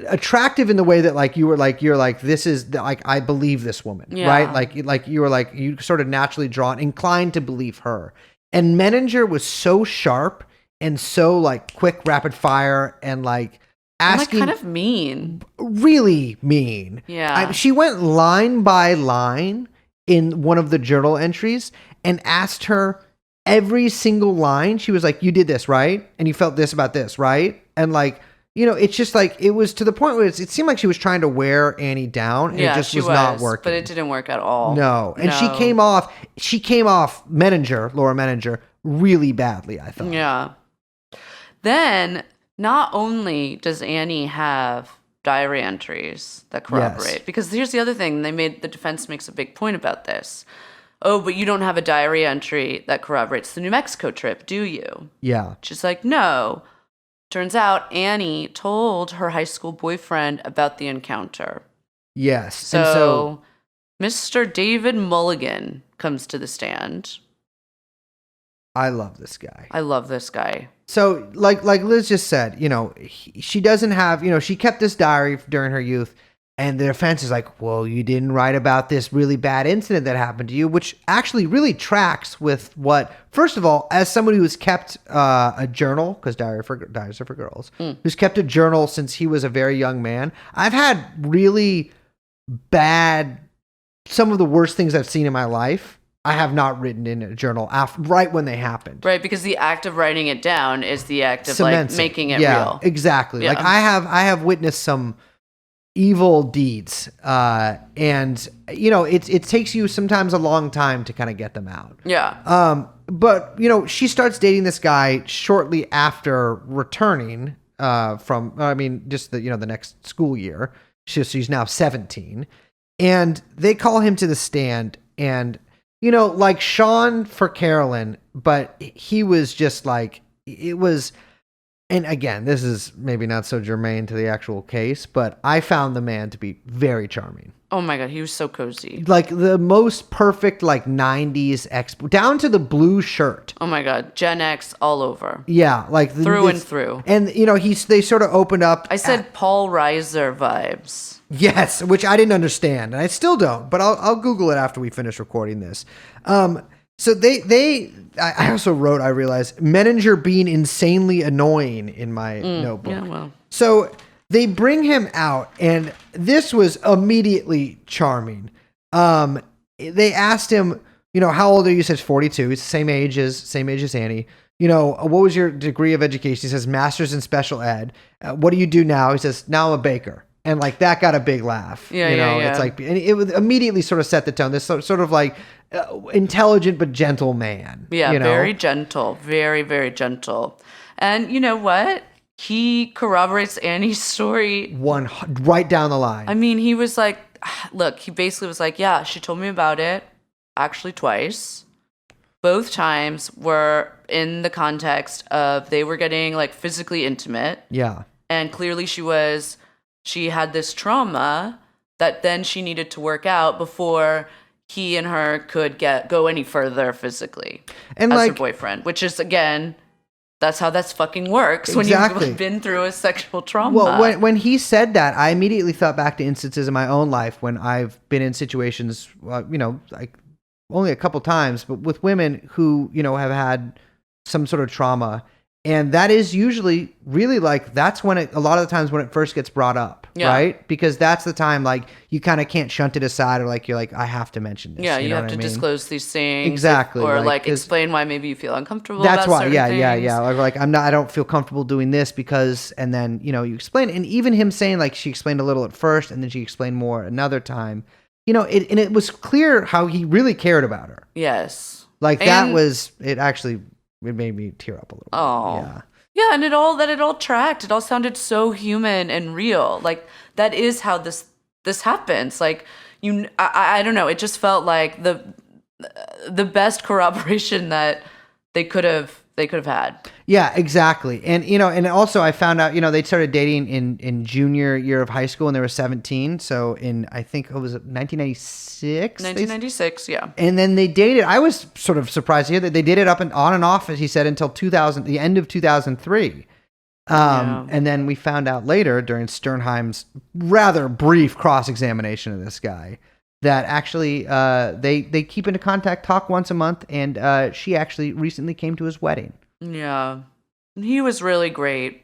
attractive in the way that like, you're like, this is like, I believe this woman, right? Like you were like, you sort of naturally drawn, inclined to believe her. And Menager was so sharp and so like quick, rapid fire and like, asking, and like kind of mean. Really mean. Yeah. She went line by line in one of the journal entries and asked her every single line. She was like, you did this, right? And you felt this about this, right? And like, it's just like, it was to the point where it seemed like she was trying to wear Annie down and it just was not working. But it didn't work at all. No. And she came off Laura Menager, really badly, I thought. Yeah. Then not only does Annie have diary entries that corroborate, because here's the other thing, the defense makes a big point about this. Oh, but you don't have a diary entry that corroborates the New Mexico trip, do you? Yeah. She's like, no. Turns out Annie told her high school boyfriend about the encounter. Yes. So Mr. David Mulligan comes to the stand. I love this guy. I love this guy. So, like Liz just said, she doesn't have, she kept this diary during her youth, and the defense is like, well, you didn't write about this really bad incident that happened to you, which actually really tracks with what, first of all, as somebody who's kept a journal, because diaries are for girls, who's kept a journal since he was a very young man, I've had really bad, some of the worst things I've seen in my life. I have not written in a journal right when they happened. Right, because the act of writing it down is the act of Cements like making it real. real. Exactly. Yeah. Like I have witnessed some evil deeds. And, it takes you sometimes a long time to kind of get them out. Yeah. But, she starts dating this guy shortly after returning just the next school year. She's now 17. And they call him to the stand. And, like Sean for Carolyn, but he was just like, it was... And again, this is maybe not so germane to the actual case, but I found the man to be very charming. Oh my God, he was so cozy. Like the most perfect, like 90s down to the blue shirt. Oh my God, Gen X all over. Yeah, like Through and through. And they sort of opened up. I said Paul Reiser vibes. Yes, which I didn't understand, and I still don't. But I'll Google it after we finish recording this. So I also wrote, I realized, Menager being insanely annoying in my notebook. Yeah, well. So they bring him out, and this was immediately charming. They asked him, how old are you? He says 42. He's the same age as Annie. What was your degree of education? He says master's in special ed. What do you do now? He says, now I'm a baker. And like that got a big laugh. Yeah. It's like, and it would immediately sort of set the tone. This sort of like intelligent but gentle man. Yeah, very gentle, very, very gentle. And you know what? He corroborates Annie's story. Right down the line. I mean, he was like, look, he basically was like, yeah, she told me about it actually twice. Both times were in the context of they were getting like physically intimate. Yeah. And clearly she had this trauma that then she needed to work out before he and her could go any further physically and as like, her boyfriend, which is, again, that's how that fucking works exactly. when you've been through a sexual trauma. Well, when he said that, I immediately thought back to instances in my own life when I've been in situations, like only a couple times, but with women who, have had some sort of trauma. And that is usually really like, that's when a lot of the times when it first gets brought up, right? Because that's the time like you kind of can't shunt it aside or like, you're like, I have to mention this. Yeah, you you know have to what I mean? disclose these things. Exactly. Or like explain why maybe you feel uncomfortable that's about why, certain yeah. things. Like I don't feel comfortable doing this because, and then, you explain. And even him saying like she explained a little at first and then she explained more another time, it was clear how he really cared about her. Yes. Like it made me tear up a little bit. Oh. Yeah. Yeah, and it all tracked. It all sounded so human and real. Like that is how this happens. Like I don't know. It just felt like the best corroboration that they could have had. Yeah, exactly. And and also I found out they started dating in junior year of high school when they were 17. So I think it was 1996. 1996, yeah. And then they dated. I was sort of surprised to hear that they dated on and off, as he said, until the end of 2003. And then we found out later during Sternheim's rather brief cross-examination of this guy that actually they keep into contact, talk once a month, and she actually recently came to his wedding. Yeah. He was really great.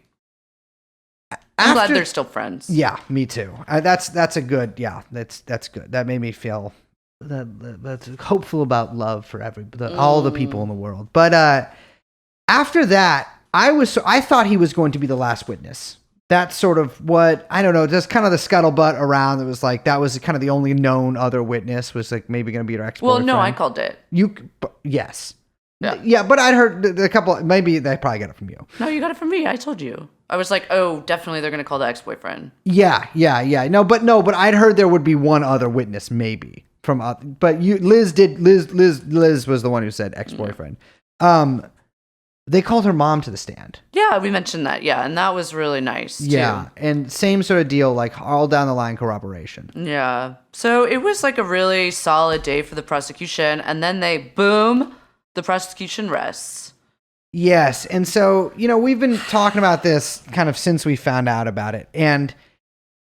I'm glad they're still friends. Yeah, me too. That's a good, that's good. That made me feel that's hopeful about love for all the people in the world. But after that, I thought he was going to be the last witness. That's sort of what, I don't know, just kind of the scuttlebutt around. It was like, that was kind of the only known other witness was like maybe going to be her ex-boyfriend. Well, no, I called it. Yes. Yeah, but I'd heard a couple, maybe they probably got it from you. No, you got it from me. I told you. I was like, oh, definitely they're going to call the ex-boyfriend. Yeah. No, but I'd heard there would be one other witness maybe but Liz was the one who said ex-boyfriend. They called her mom to the stand. Yeah, we mentioned that. Yeah, and that was really nice, too. Yeah, and same sort of deal, like all down the line corroboration. Yeah. So it was like a really solid day for the prosecution, and then boom, the prosecution rests. Yes, and so, we've been talking about this kind of since we found out about it, and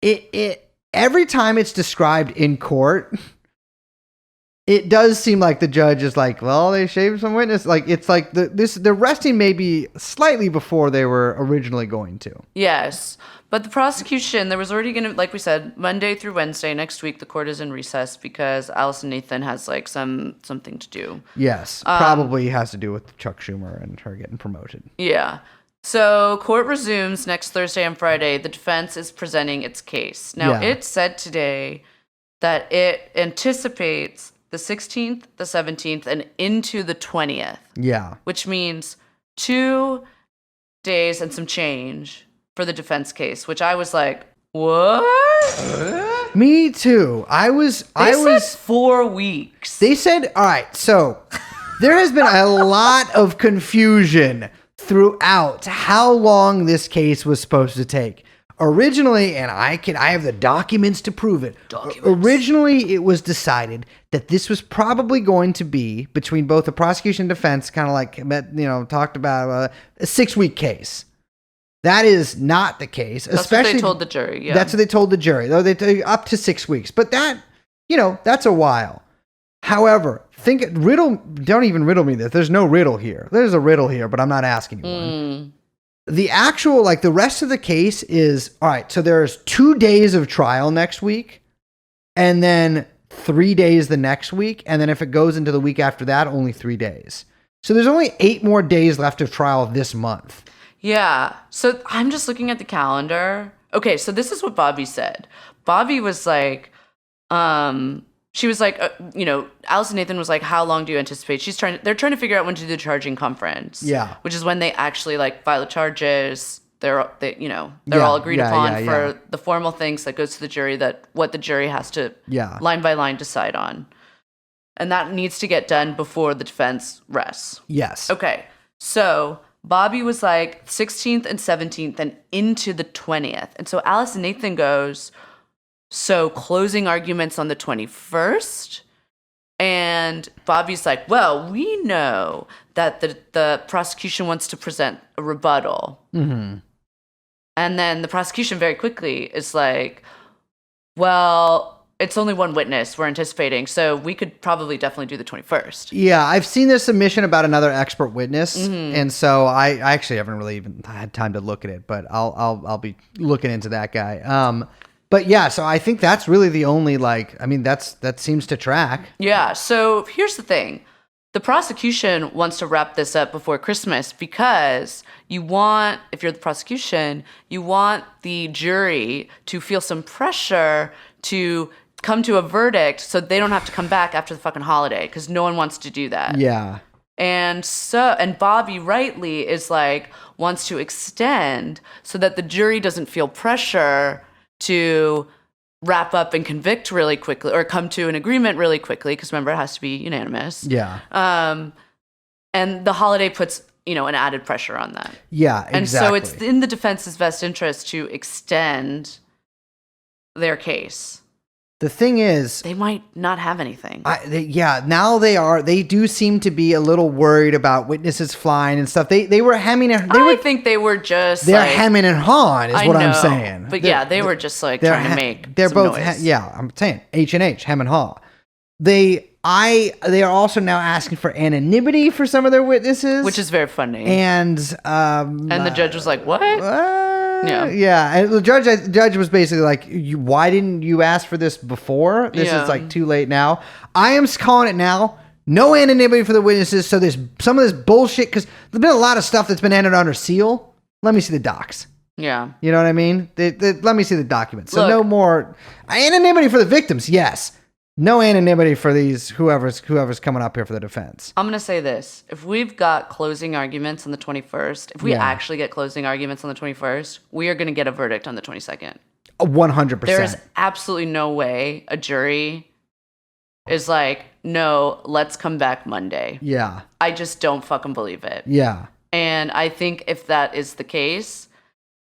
it every time it's described in court, it does seem like the judge is like, well, they shaved some witness. Like, it's like the resting may be slightly before they were originally going to. Yes. But the prosecution, there was already going to, like we said, Monday through Wednesday. Next week, the court is in recess because Allison Nathan has like something to do. Yes. Probably has to do with Chuck Schumer and her getting promoted. Yeah. So court resumes next Thursday and Friday. The defense is presenting its case. Now, Yeah. it said today that it anticipates the 16th, the 17th, and into the 20th, Yeah. which means 2 days and some change for the defense case, which I was like, what? Me too. They said 4 weeks. They said, all right, so there has been a lot of confusion throughout how long this case was supposed to take. Originally, and I have the documents to prove it. Originally, it was decided that this was probably going to be between both the prosecution and defense, kind of like, talked about a 6-week case. That is not the case. That's especially, what they told the jury. Yeah. That's what they told the jury. Though they up to 6 weeks, but that, that's a while. However, don't even riddle me this. There's no riddle here. There's a riddle here, but I'm not asking you one. The actual, the rest of the case is, all right, so there's 2 days of trial next week, and then 3 days the next week, and then if it goes into the week after that, only 3 days. So there's only 8 more days left of trial this month. Yeah. So I'm just looking at the calendar. Okay, so this is what Bobby said. Bobby was like, she was like, Alice and Nathan was like, how long do you anticipate? They're trying to figure out when to do the charging conference. Yeah. Which is when they actually file the charges. They're all agreed upon for the formal things that goes to the jury, that what the jury has to line by line decide on. And that needs to get done before the defense rests. Yes. Okay. So Bobby was like 16th and 17th and into the 20th. And so Alice and Nathan goes, so closing arguments on the 21st? And Bobby's like, well, we know that the prosecution wants to present a rebuttal. Mm-hmm. And then the prosecution very quickly is like, well, it's only one witness we're anticipating, so we could probably definitely do the 21st. Yeah, I've seen this submission about another expert witness, and so I actually haven't really even had time to look at it, but I'll be looking into that guy. But yeah, so I think that's really the only that seems to track. Yeah. So here's the thing. The prosecution wants to wrap this up before Christmas because if you're the prosecution, you want the jury to feel some pressure to come to a verdict so they don't have to come back after the fucking holiday, because no one wants to do that. Yeah. And Bobby rightly is wants to extend so that the jury doesn't feel pressure to wrap up and convict really quickly or come to an agreement really quickly, because remember, it has to be unanimous. Yeah. And the holiday puts, an added pressure on that. Yeah, exactly. And so it's in the defense's best interest to extend their case. The thing is, they might not have anything. Now they do seem to be a little worried about witnesses flying and stuff. They were hemming and I think they were just they're hemming and hawing is what I'm saying. But they were just trying to make they're some both noise. I'm saying H&H, hem and haw. They are also now asking for anonymity for some of their witnesses, which is very funny. And the judge was like, "What?" Yeah. And the judge was basically like, why didn't you ask for this before? This is too late now. I am calling it now. No anonymity for the witnesses. So there's some of this bullshit, because there's been a lot of stuff that's been entered under seal. Let me see the docs. Yeah. You know what I mean? Let me see the documents. So Look, no more anonymity for the victims. Yes. No anonymity for these whoever's coming up here for the defense. I'm going to say this. If we've got closing arguments on the 21st, if we actually get closing arguments on the 21st, we are going to get a verdict on the 22nd. 100%. There is absolutely no way a jury is like, no, let's come back Monday. Yeah. I just don't fucking believe it. Yeah. And I think if that is the case,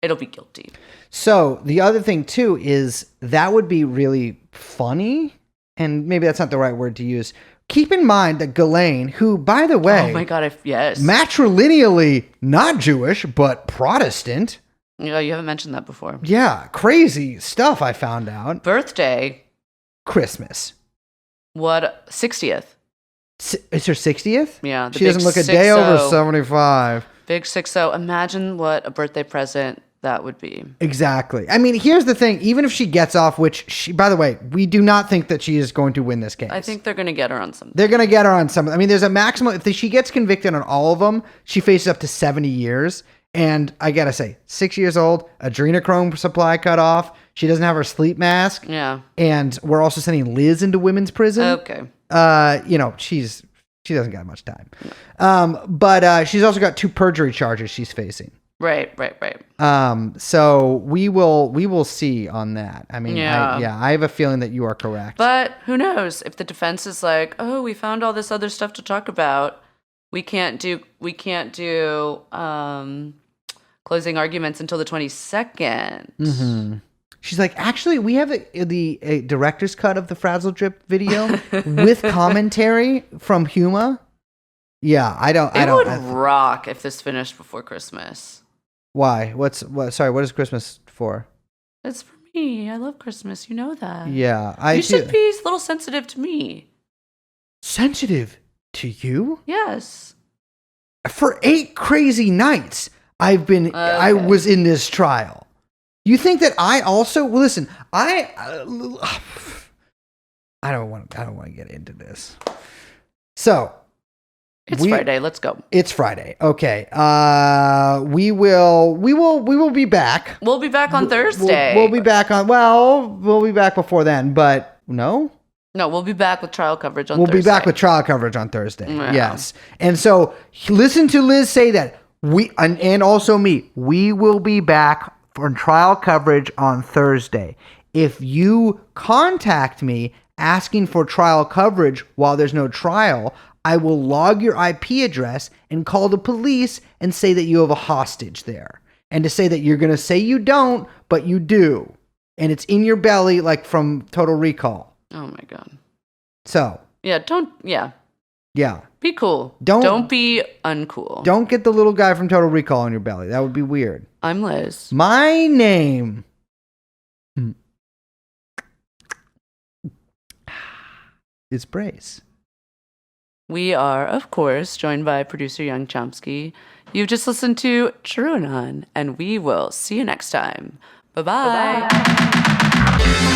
it'll be guilty. So the other thing too is that would be really funny. And maybe that's not the right word to use. Keep in mind that Ghislaine, who, by the way... Oh my God, yes. Matrilineally not Jewish, but Protestant. Yeah, you haven't mentioned that before. Yeah, crazy stuff I found out. Birthday. Christmas. What? 60th. It's her 60th? Yeah. She doesn't look a day over 75. Big 6-0. Imagine what a birthday present that would be. Exactly. I mean, here's the thing. Even if she gets off, which by the way, we do not think that she is going to win this case. I think they're going to get her on something. They're going to get her on some. I mean, there's a maximum. If she gets convicted on all of them, she faces up to 70 years. And I gotta say, 6 years old, adrenochrome supply cut off. She doesn't have her sleep mask. Yeah. And we're also sending Liz into women's prison. Okay. She doesn't got much time. But she's also got 2 perjury charges she's facing. Right. So we will see on that. I mean, I have a feeling that you are correct. But who knows if the defense is like, oh, we found all this other stuff to talk about. We can't do closing arguments until the 22nd. Mm-hmm. She's like, actually, we have a director's cut of the Frazzle Drip video with commentary from Huma. Yeah, It would rock if this finished before Christmas. Why? What is Christmas for? It's for me. I love Christmas. You know that. Yeah. You should be a little sensitive to me. Sensitive to you? Yes. For 8 crazy nights, I was in this trial. You think that I also listen? I don't want to get into this. So it's Friday. Let's go. It's Friday. Okay. We will be back. We'll be back on Thursday. We'll be back on. Well, we'll be back before then. But no. No, we'll be back with trial coverage on Thursday. We'll be back with trial coverage on Thursday. Yeah. Yes. And so listen to Liz say that and also me. We will be back for trial coverage on Thursday. If you contact me asking for trial coverage while there's no trial, I will log your IP address and call the police and say that you have a hostage there. And to say that you're going to say you don't, but you do. And it's in your belly like from Total Recall. Oh my God. So. Yeah, Yeah. Be cool. Don't be uncool. Don't get the little guy from Total Recall on your belly. That would be weird. I'm Liz. My name is Brace. We are, of course, joined by producer Young Chomsky. You've just listened to TrueAnon, and we will see you next time. Bye-bye. Bye-bye.